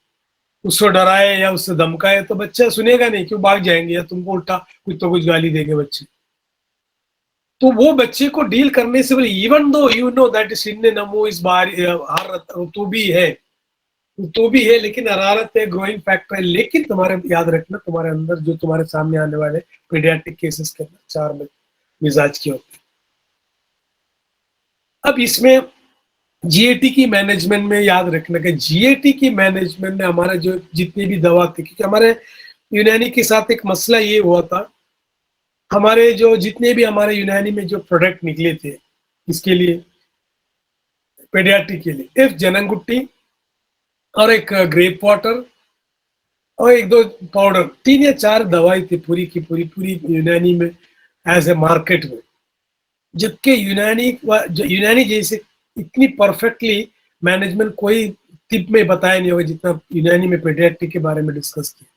उसको डराए या उससे धमकाए तो बच्चा सुनेगा नहीं, क्यों भाग जाएंगे या तुमको उल्टा कुछ तो कुछ गाली देंगे बच्चे। तो वो बच्चे को डील करने से पहले, even though you know that सिन्ने नमो इस बार तो भी है, लेकिन हरारत है, ग्रोइंग फैक्टर है, लेकिन तुम्हारे याद रखना तुम्हारे अंदर जो तुम्हारे सामने आने वाले पीडियाट्रिक केसेस के अंदर 4 मिजाज के होते हैं। अब इसमें जीएटी की मैनेजमेंट में याद रखना कि जीएटी की मैनेजमेंट में हमारा जो जितनी भी दवा थी, क्योंकि हमारे यूनानी के साथ एक मसला ये हुआ था, हमारे जो जितने भी हमारे यूनानी में जो प्रोडक्ट निकले थे इसके लिए पेडियाट्रिक के लिए, एक जननगुट्टी और एक ग्रेप वाटर और एक दो पाउडर, 3 या 4 दवाई थी पूरी की पूरी यूनानी में एज ए मार्केट में। जबकि यूनानी जैसे इतनी परफेक्टली मैनेजमेंट कोई टिप में बताया नहीं होगा जितना यूनानी में पेडियाट्रिक के बारे में डिस्कस किया।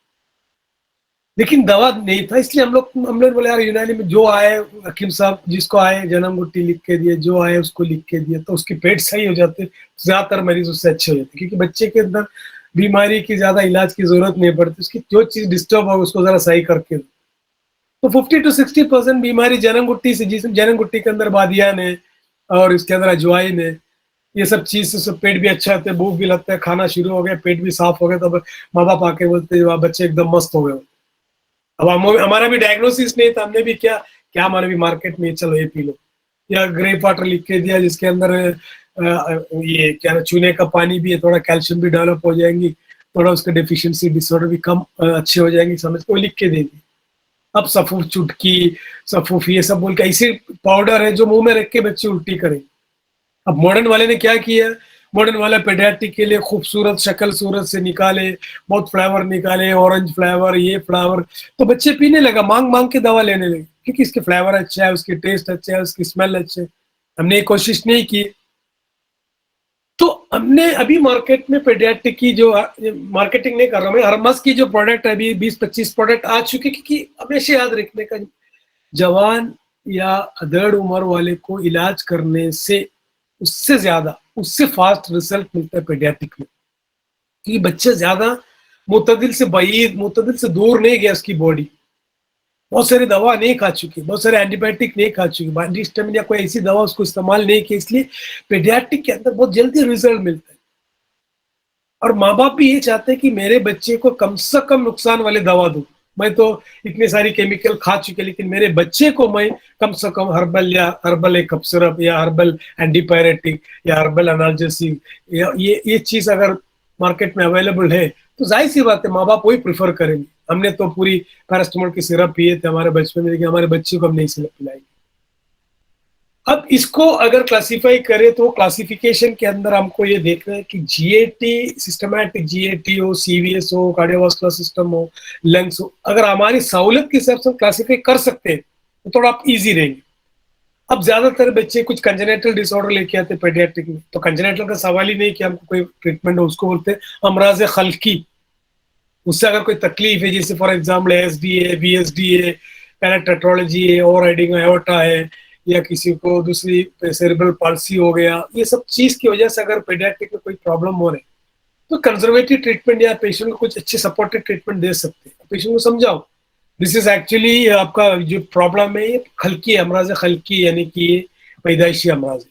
लेकिन दवा नहीं था, इसलिए हम लोग बोले यार यूनानी में जो आए, हकीम साहब जिसको आए जन्म गुट्टी लिख के दिए, जो आए उसको लिख के दिया, तो उसके पेट सही हो जाते, ज्यादातर मरीज उससे अच्छे हो जाते, क्योंकि बच्चे के अंदर बीमारी की ज्यादा इलाज की जरूरत नहीं पड़ती, उसकी जो चीज डिस्टर्ब हो उसको जरा सही करके। तो 50 to 60% बीमारी जन्म गुट्टी से, जिसमें जन्म गुट्टी के अंदर बादियान है और इसके अंदर अजवाइन है, ये सब चीज से सब पेट भी अच्छा होता है, भूख भी लगता है, खाना शुरू हो गया, पेट भी साफ हो गया, तब माँ बाप आके बोलते हैं बच्चे एकदम मस्त हो गए। अब हमारा भी डायग्नोसिस नहीं था, हमने भी क्या हमारे भी मार्केट में चलो ये पी लो, या ग्रेप वाटर लिख के दिया जिसके अंदर ये क्या चूने का पानी भी है, थोड़ा कैल्शियम भी डेवलप हो जाएंगी, थोड़ा उसका डेफिशिएंसी डिसऑर्डर भी कम अच्छे हो जाएंगे, समझ को लिख के देंगे। अब सफूफ चुटकी, सफूफ ये सब बोल के ऐसे पाउडर है जो मुंह में रख के बच्चे उल्टी करें। अब मॉडर्न वाले ने क्या किया, मॉडर्न वाला पेडियाट्रिक के लिए खूबसूरत शक्ल सूरत से निकाले, बहुत फ्लेवर निकाले, ऑरेंज फ्लेवर, ये फ्लेवर, तो बच्चे पीने लगा, मांग मांग के दवा लेने लगे, क्योंकि इसके फ्लेवर अच्छा है, उसकी टेस्ट अच्छा है, उसकी स्मेल अच्छे है। हमने कोशिश नहीं की। तो हमने अभी मार्केट में पेडियाट्रिक की जो मार्केटिंग नहीं कर रहा मैं, हरमस की जो प्रोडक्ट है अभी 20-25 प्रोडक्ट आ चुके, क्योंकि हमेशा याद रखने का, जवान या अधेड़ उम्र वाले को इलाज करने से उससे ज्यादा उससे फास्ट रिजल्ट मिलता है पेडियाट्रिक में, क्योंकि बच्चे ज्यादा मुतदिल से दूर नहीं गया उसकी बॉडी, बहुत सारी दवा नहीं खा चुकी, बहुत सारे एंटीबायोटिक नहीं खा चुकी, एंटीहिस्टामिन या कोई ऐसी दवा उसको इस्तेमाल नहीं की, इसलिए पेडियाट्रिक के अंदर बहुत जल्दी रिजल्ट मिलता है। और माँ बाप भी ये चाहते हैं कि मेरे बच्चे को कम से कम नुकसान वाली दवा दूं, मैं तो इतने सारी केमिकल खा चुके, लेकिन मेरे बच्चे को मैं कम से कम हर्बल एक कप सिरप या हर्बल एंटीपायरेटिक या हर्बल एनाल्जेसिक या ये चीज अगर मार्केट में अवेलेबल है तो जाहिर सी बात है माँ बाप वही प्रिफर करेंगे। हमने तो पूरी पैरास्टामोल की सिरप पिए थे हमारे बचपन में, लेकिन हमारे बच्चे को हम नहीं सिरप पिलाएंगे। अब इसको अगर क्लासिफाई करें तो क्लासिफिकेशन के अंदर हमको ये देखना है कि जीएटी, सिस्टमैटिक जीएटी हो, सीवीएस हो, कार्डियोवास्कुलर सिस्टम हो, लंग्स हो, अगर हमारी सहूलत के हिसाब से क्लासिफाई कर सकते हैं तो थोड़ा आप इजी रहेंगे। اب زیادہ تر بچے کچھ کنجنیٹل ڈس آرڈر لے کے آتے پیڈیاٹرک میں، تو کنجنیٹل کا سوال ہی نہیں کہ ہم کو کوئی ٹریٹمنٹ ہو، اس کو بولتے ہیں امراض خلقی. اس سے اگر کوئی تکلیف ہے، جیسے فار ایگزامپل ASD ہے، VSD ہے، پیراٹیٹرولوجی ہے، اوور رائڈنگ ایورٹا ہے، یا کسی کو دوسری سیریبرل پالسی ہو گیا، یہ سب چیز کی وجہ سے اگر پیڈیاٹرک میں کوئی پرابلم ہو رہے تو کنزرویٹو ٹریٹمنٹ یا پیشنٹ کو کچھ اچھے سپورٹو ٹریٹمنٹ دے سکتے ہیں. پیشنٹ کو سمجھاؤ دس از ایکچولی آپ کا جو پرابلم ہے یہ خلقی امراض خلقی، یعنی کہ یہ پیدائشی امراض ہے.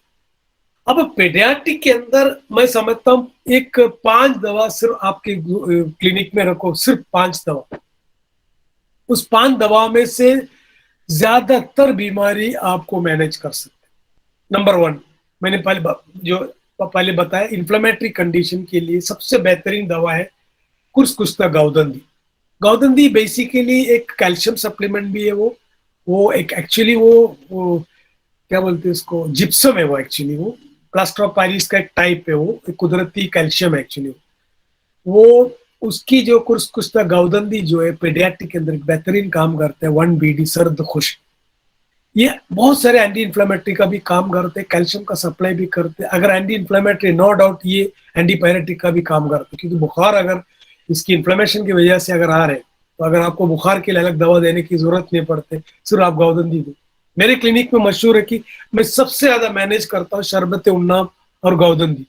اب پیڈیاٹرک کے اندر میں سمجھتا ہوں ایک 5 دوا صرف آپ کے کلینک میں رکھو، صرف 5 دوا. اس 5 دوا میں سے زیادہ تر بیماری آپ کو مینج کر سکتے. نمبر 1 میں نے پہلے بتایا انفلیمیٹری کنڈیشن کے لیے سب سے بہترین دوا ہے کرس کشتا گاؤدندی. گاؤدندی بیسیکلی ایک کیلشیم سپلیمنٹ بھی ہے. وہ ایک ایکچولی وہ کیا بولتے ہیں اس کو، جپسم ہے. وہ ایکچولی وہ پلاسٹر آف پیرس کا ایک ٹائپ ہے، وہ ایک قدرتی کیلشیم ہے ایکچولی. وہ اس کی جو کرس کشتا گاؤدندی جو ہے پیڈیاٹرک کے اندر ایک بہترین کام کرتے ہیں. 1BD سرد خشک، یہ بہت سارے اینٹی انفلیمیٹری کا بھی کام کرتے ہیں، کیلشیم کا سپلائی بھی کرتے ہیں. اگر اینٹی انفلیمیٹری نو ڈاؤٹ یہ اینٹی پیریٹک کا بھی کام کرتے ہیں، کیونکہ بخار اگر اس کی انفلیمیشن کی وجہ سے اگر آ رہے تو اگر آپ کو بخار کے لیے الگ دوا دینے کی ضرورت نہیں پڑتے، صرف آپ گاؤدندی دیں. میرے کلینک میں مشہور ہے کہ میں سب سے زیادہ مینیج کرتا ہوں شربت عناب اور گاؤدندی.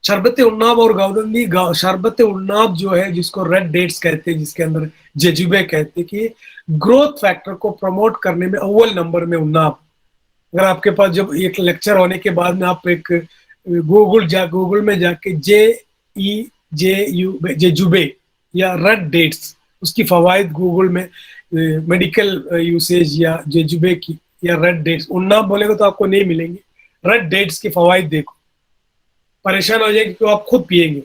شربت عناب اور گاؤدندی، شربت عناب جو ہے جس کو ریڈ ڈیٹس کہتے ہیں، جس کے اندر ججوبے کہتے ہیں، کہ گروتھ فیکٹر کو پروموٹ کرنے میں اول نمبر میں عناب. اگر آپ کے پاس جب ایک لیکچر ہونے کے بعد میں آپ ایک گوگل میں جا کے ججوبے یا ریڈ ڈیٹس اس کی فوائد گوگل میں میڈیکل یوسیج یا ججوبے کی یا ریڈ ڈیٹس عناب بولے گا تو آپ کو نہیں ملیں گے. ریڈ ڈیٹس کی فوائد دیکھو، پریشان ہو جائے گی تو آپ خود پیئیں گے.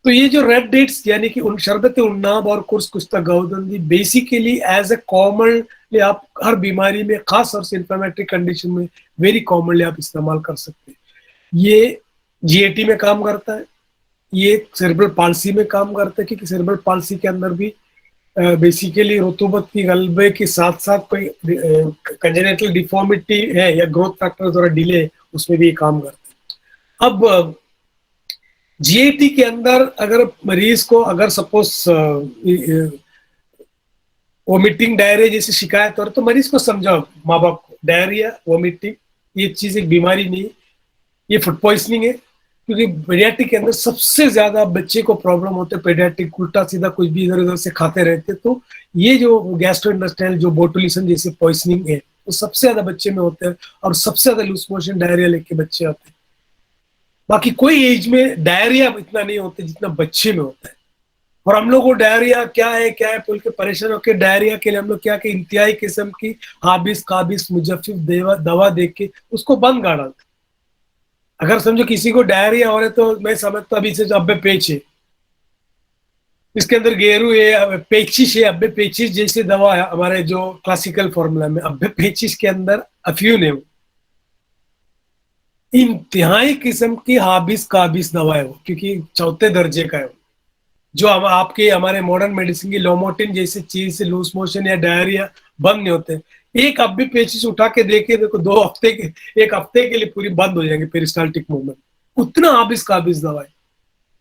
تو یہ جو ریڈ ڈیٹس یعنی کہ شربت عناب اور کرس کشتا گاؤدندی بیسیکلی ایز اے کامن آپ ہر بیماری میں، خاص طور سے انفلیمیٹری کنڈیشن میں ویری کامنلی آپ استعمال کر سکتے ہیں. یہ GAT میں کام کرتا ہے، یہ سیریبرل پالسی میں کام کرتا ہے، کیونکہ سیریبرل پالسی کے اندر بھی بیسیکلی رطوبت کی غلبے کے ساتھ ساتھ کوئی کنجنیٹل ڈیفارمیٹی ہے یا گروتھ فیکٹر ذرا ڈیلے، اس میں بھی یہ کام کرتا ہے. اب GAT کے اندر اگر مریض کو اگر سپوز وومیٹنگ ڈائریا جیسی شکایت ہو رہی تو مریض کو سمجھاؤ، ماں باپ کو، ڈائریا وومیٹنگ یہ چیز ایک بیماری نہیں ہے، یہ فوڈ پوائزننگ ہے. کیونکہ پیڈیاٹرک کے اندر سب سے زیادہ بچے کو پرابلم ہوتے ہیں پیڈیاٹرک، الٹا سیدھا کچھ بھی ادھر ادھر سے کھاتے رہتے. تو یہ جو گیسٹرو انٹسٹائنل جو بوٹولیسن جیسے پوائزننگ ہے وہ سب سے زیادہ بچے میں ہوتے ہیں، اور سب سے زیادہ لوز موشن ڈائریا لے کے بچے آتے ہیں. باقی کوئی ایج میں ڈائریا اتنا نہیں ہوتا جتنا بچے میں ہوتا ہے. اور ہم لوگ کو ڈائریا کیا ہے بول کے پریشان ہو کے ڈائریا کے لیے ہم لوگ کیا کہ انتہائی قسم کی حابس قابس مجفف دوا دے کے اس کو بند گاڑا. اگر سمجھو کسی کو ڈائریا ہو رہا ہے تو میں سمجھتا ابھی سے جو ابے پیچ ہے، اس کے اندر گیرو ہے، پیچش ہے، ابے پیچش جیسے دوا ہے ہمارے جو کلاسیکل فارمولا میں، ابے پیچش کے اندر افیون ہے، انتہائی قسم کی حابس قابس دوا ہے وہ، کیونکہ 4 درجے کا ہے وہ. جو آپ کے ہمارے ماڈرن میڈیسن کی لوموٹن جیسی چیز سے لوز موشن یا ڈائریا بند نہیں ہوتے. ایک اب بھی پیچز اٹھا کے دیکھے دیکھو 2 ہفتے کے، 1 ہفتے کے لیے پوری بند ہو جائیں گے پیرسٹالٹک موومنٹ، اتنا حابس قابس دوا ہے.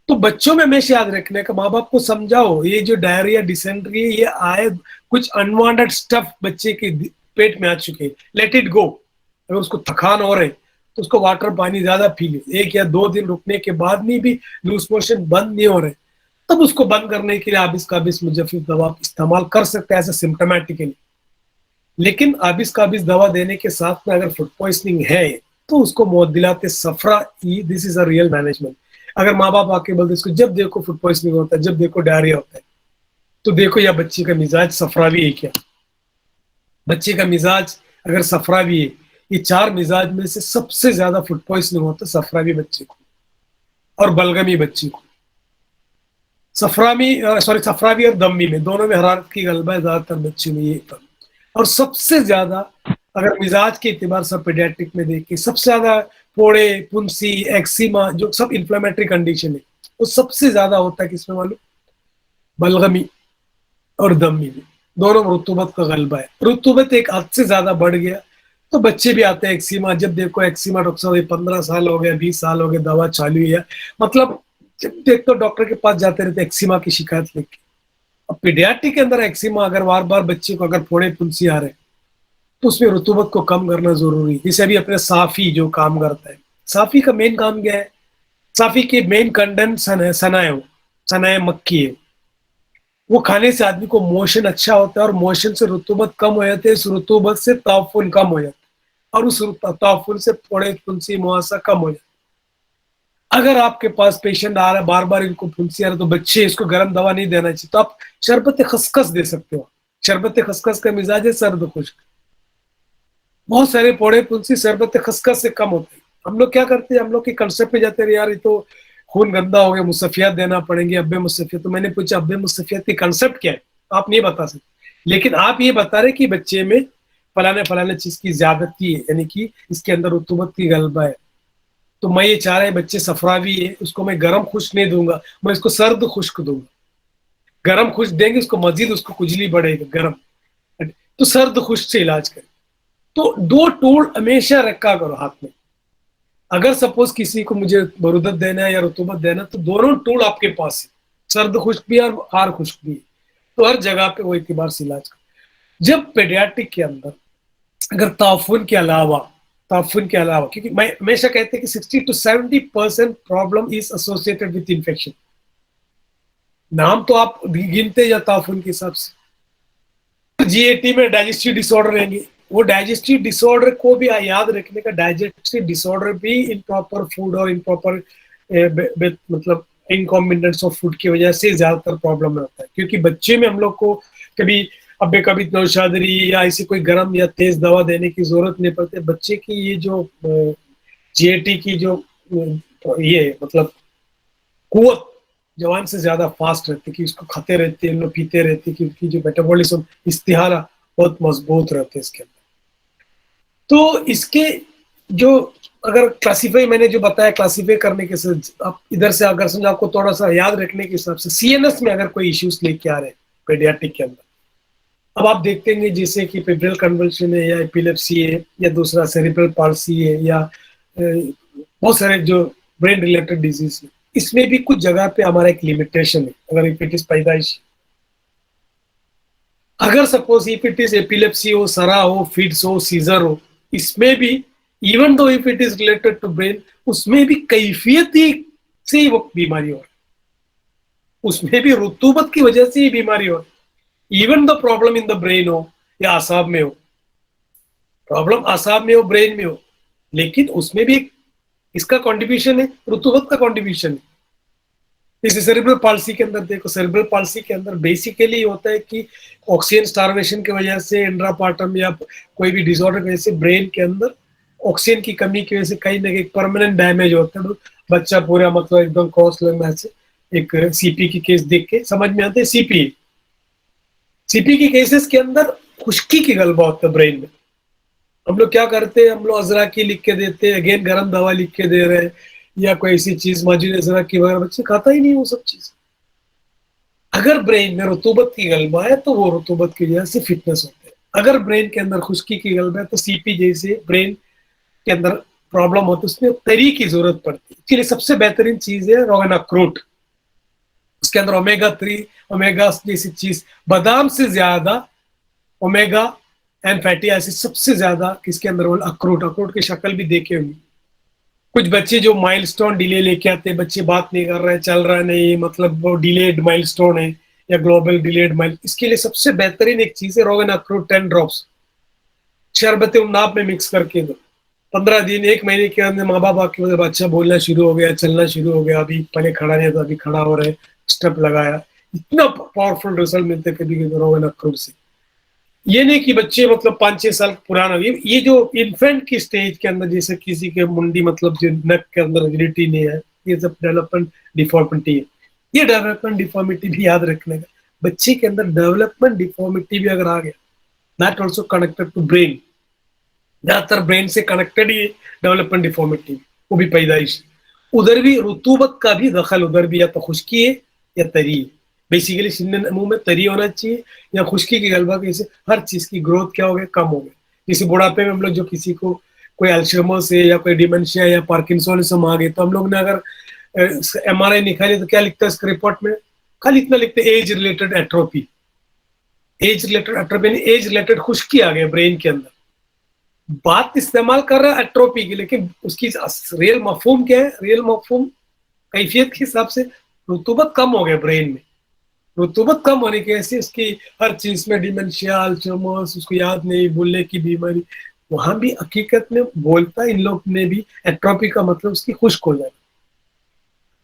تو بچوں میں ہمیشہ یاد رکھنے کا، ماں باپ کو سمجھاؤ یہ جو ڈائریا ڈیسینٹری یہ آئے کچھ انوانٹڈ سٹف بچے کے پیٹ میں آ چکے، لیٹ اٹ گو. اگر اس کو تھکان ہو رہے تو اس کو واٹر پانی زیادہ پی لے، 1 یا 2 دن رکنے کے بعد میں بھی لوز موشن بند نہیں ہو رہے تب اس کو بند کرنے کے لیے حابس قابس مجفف دوا استعمال کر سکتے ہیں ایسے سمپٹومیٹکلی. لیکن حابس قابس دوا دینے کے ساتھ میں اگر فوڈ پوائزننگ ہے تو اس کو معدلات صفرا، دس از اے ریئل مینجمنٹ. اگر ماں باپ آ کے بولتے اس کو جب دیکھو فوڈ پوائزننگ ہوتا ہے، جب دیکھو ڈائریا ہوتا ہے، تو دیکھو یا بچے کا مزاج صفراوی ہے کیا. بچے کا مزاج اگر صفراوی ہے، یہ 4 مزاج میں سے سب سے زیادہ فوڈ پوائزننگ ہوتا ہے صفراوی بچے کو اور بلغمی بچے کو. صفراوی اور دمی میں دونوں میں حرارت کی غلبہ ہے زیادہ تر بچے میں یہ. اور سب سے زیادہ اگر مزاج کے اعتبار سے پیڈیاٹرک میں دیکھیں سب سے زیادہ پھوڑے، پنسی، ایکسیما جو سب انفلیمیٹری کنڈیشن ہے وہ سب سے زیادہ ہوتا ہے کس میں معلوم؟ بلغمی اور دمی میں. دونوں میں رطوبت کا غلبہ ہے. رطوبت ایک حد سے زیادہ بڑھ گیا تو بچے بھی آتے ہیں ایکسیما، جب دیکھو ایکسیما ڈاکٹر صاحب 15 سال ہو گئے 20 سال ہو گئے دوا چالو ہے، مطلب جب دیکھو ڈاکٹر کے پاس جاتے رہتے ایکسیما کی شکایت لے کے. اب پیڈیاٹرک کے اندر ایکسیما اگر بار بار بچے کو اگر پھوڑے پھنسی آ رہے تو اس میں رطوبت کو کم کرنا ضروری ہے. جیسے ابھی اپنے صافی جو کام کرتا ہے، صافی کا مین کام کیا ہے؟ صافی کی مین کنڈنٹ سنا ہے، وہ سنا مکی ہے. وہ کھانے سے آدمی کو موشن اچھا ہوتا ہے، اور موشن سے رطوبت کم ہو جاتے ہیں، اس رطوبت سے تعفن کم ہو جاتا ہے، اور اس تعفن سے پھوڑے پھنسی مہاسا کم ہو جاتا ہے. اگر آپ کے پاس پیشنٹ آ رہا ہے بار بار ان کو پھنسی آ رہا ہے تو بچے اس کو گرم دوا نہیں دینا چاہیے، تو آپ شربت خسخس دے سکتے ہو. شربت خسخس کا مزاج ہے سرد خشک. بہت سارے پھوڑے پھنسی شربت خسخس سے کم ہوتے ہیں. ہم لوگ کیا کرتے ہیں، ہم لوگ کے کنسپٹ پہ جاتے ہیں، یار یہ تو خون گندا ہو گیا، مصفیات دینا پڑیں گے، ابے مصفیات. تو میں نے پوچھا ابے مصفیات کی کنسپٹ کیا ہے؟ آپ نہیں بتا سکتے، لیکن آپ یہ بتا رہے کہ بچے میں فلانے چیز کی زیادتی ہے، یعنی کہ اس کے اندر رطوبت کی غلبہ ہے. تو میں یہ چاہ رہا ہے بچے صفراوی ہے، اس کو میں گرم خشک نہیں دوں گا، میں اس کو سرد خشک دوں گا. گرم خشک دیں گے اس کو مزید اس کو کجلی بڑھے گا گرم. تو سرد خشک سے علاج کریں. تو 2 ٹول ہمیشہ رکھا کرو ہاتھ میں. اگر سپوز کسی کو مجھے برودت دینا ہے یا رطوبت دینا ہے تو دونوں ٹول آپ کے پاس ہے، سرد خشک بھی اور ہار خشک بھی. تو ہر جگہ پہ وہ اعتبار سے علاج کرو. جب پیڈیاٹرک کے اندر اگر تعفن کے علاوہ کیونکہ میں ہمیشہ کہتے ہیں کہ 60 to 70% problem is associated with infection. نام تو آپ گنتے یا تعفن کے حساب سے. جی اے ٹی میں ڈائجسٹو ڈس آرڈر رہیں گے، وہ ڈائجسٹو ڈس آرڈر کو بھی یاد رکھنے کا، ڈائجسٹو ڈس آرڈر بھی امپراپر فوڈ اور امپراپر مطلب انکمبیننس آف فوڈ کی وجہ سے زیادہ تر پرابلم ہوتا ہے. کیونکہ بچے میں ہم لوگ کو کبھی نوشادری یا ایسی کوئی گرم یا تیز دوا دینے کی ضرورت نہیں پڑتی. بچے کی یہ جو جی اے ٹی کی جو یہ مطلب قوت جوان سے زیادہ فاسٹ رہتی، کہ اس کو کھاتے رہتے ہیں، لوگ پیتے رہتے، کہ اس کی جو میٹابولزم استحالہ بہت مضبوط رہتے اس کے اندر. تو اس کے جو اگر کلاسیفائی میں نے جو بتایا کلاسیفائی کرنے کے ساتھ آپ ادھر سے اگر سمجھا آپ کو تھوڑا سا یاد رکھنے کے حساب سے سی این ایس میں اگر کوئی ایشوز لے کے آ رہے ہیں پیڈیاٹرک کے اندر، اب آپ دیکھتے ہیں جیسے کہ فیبرل کنولشن ہے یا ایپیلیپسی ہے یا دوسرا سیریبرل پالسی ہے یا بہت سارے جو برین ریلیٹڈ ڈیزیز ہے، اس میں بھی کچھ جگہ پہ ہمارا ایک لمیٹیشن ہے. اگر ایپیٹس پیدائش، اگر سپوز ایپیٹس ایپیلیپسی ہو، سرا ہو، فیڈس ہو، سیزر ہو، اس میں بھی even though if it is related to brain, اس میں بھی کیفیت سے ہی وہ بیماری ہو رہی ہے، اس میں بھی رطوبت کی وجہ سے ہی بیماری ہو رہی ہے. Even the problem in the brain ہو یا اعصاب میں ہو، پرابلم اعصاب میں ہو برین میں ہو، لیکن اس میں بھی اس کا کنٹریبیوشن ہے، رطوبت کا کنٹریبیوشن ہے. جیسے سیریبرل پالسی کے اندر دیکھو، سیریبرل پالسی کے اندر بیسیکلی ہوتا ہے کہ آکسیجن سٹارویشن کی وجہ سے انٹراپارٹم یا کوئی بھی ڈس آرڈر کی وجہ سے برین کے اندر آکسیجن کی کمی کی وجہ سے کہیں نہ کہیں پرماننٹ ڈیمیج ہوتا ہے. بچہ پورا مطلب ایک دم کراس لگنا سے ایک سی پی کی کیس دیکھ کے سمجھ میں آتے ہیں. سی پی کی کیسز کے اندر خشکی کی غلبہ ہوتا ہے برین میں. ہم لوگ کیا کرتے ہیں، ہم لوگ ازراکی لکھ کے دیتے ہیں، اگین گرم دوا لکھ کے دے رہے ہیں یا کوئی ایسی چیز موجود ازراکی وغیرہ، بچے کھاتا ہی نہیں وہ سب چیز. اگر برین میں رطوبت کی غلبہ ہے تو وہ رطوبت کی وجہ سے فٹنس ہوتے ہیں. اگر برین کے اندر خشکی کی غلبہ ہے تو سی پی جیسے برین کے اندر پرابلم ہوتی ہے، اس میں تری کی ضرورت پڑتی ہے. اس کے لیے سب سے بہترین چیز ہے روغن اخروٹ. اس کے اندر اومیگا 3 اومیگا جیسی چیز، بادام سے زیادہ اومیگا اینڈ فیٹی ایسڈ سب سے زیادہ کس کے اندر اخروٹ کی شکل بھی دیکھے ہوئی. کچھ بچے جو مائل سٹون ڈیلے لے کے آتے ہیں، بچے بات نہیں کر رہے، چل رہا نہیں، مطلب وہ ڈیلیڈ مائل سٹون ہے یا گلوبل ڈیلیڈ مائل، اس کے لیے سب سے بہترین ایک چیز ہے روغن اخروٹ 10 ڈراپس شربت امناب میں مکس کر کے دو. 15 دن 1 مہینے کے اندر ماں باپ آپ کے بچہ بولنا شروع ہو گیا، چلنا شروع ہو گیا، ابھی پہلے کھڑا نہیں تھا ابھی کھڑا ہو رہے، اسٹیپ لگایا. اتنا پاورفل ریزلٹ ملتے کبھی روغن اخروٹ سے. یہ نہیں کہ بچے مطلب 5-6 سال پرانا، یہ جو انفینٹ کی سٹیج کے اندر جیسے کسی کے منڈی مطلب جو نیک کے اندر ریجڈیٹی نہیں ہے، یہ سب ڈیولپمنٹ ڈیفارمیٹی ہے. یہ ڈیولپمنٹ ڈیفارمیٹی بھی یاد رکھنے کا، بچے کے اندر ڈیولپمنٹ ڈیفارمیٹی بھی اگر آ گیا، that also connected to brain, زیادہ تر برین سے کنیکٹڈ ہی ڈیولپمنٹ ڈیفارمیٹی، وہ بھی پیدائش. ادھر بھی رطوبت کا بھی دخل، ادھر بھی یا تو خشکی ہے یا تری ہے. بیسیکلی سن منہ میں تری ہونا چاہیے یا خشکی کی غلبہ کی سے ہر چیز کی گروتھ کیا ہو گیا، کم ہو گیا. जैसे बुढ़ापे में हम लोग जो किसी को कोई अल्जाइमर से या कोई डिमेंशिया या पार्किंसोनिज्म आ गए, तो हम लोग ने अगर MRI निकाले तो क्या लिखता है इसके रिपोर्ट में? खाली इतना लिखते हैं, age related atrophy. Age related atrophy यानी एज रिलेटेड खुश्की आ गया ब्रेन के अंदर। बात इस्तेमाल कर रहा है एट्रोपी की, लेकिन उसकी रियल मफहूम क्या है? रियल मफहूम कैफियत के हिसाब से रुतूबत कम हो गया ब्रेन में। रुतूबत कम होने की वजह से उसकी हर चीज में डिमेंशिया, अल्जाइमर्स, उसको याद नहीं, भूलने की बीमारी, वहां भी हकीकत में बोलता है इन लोग ने भी एट्रोपी का मतलब उसकी खुश्क हो जाना।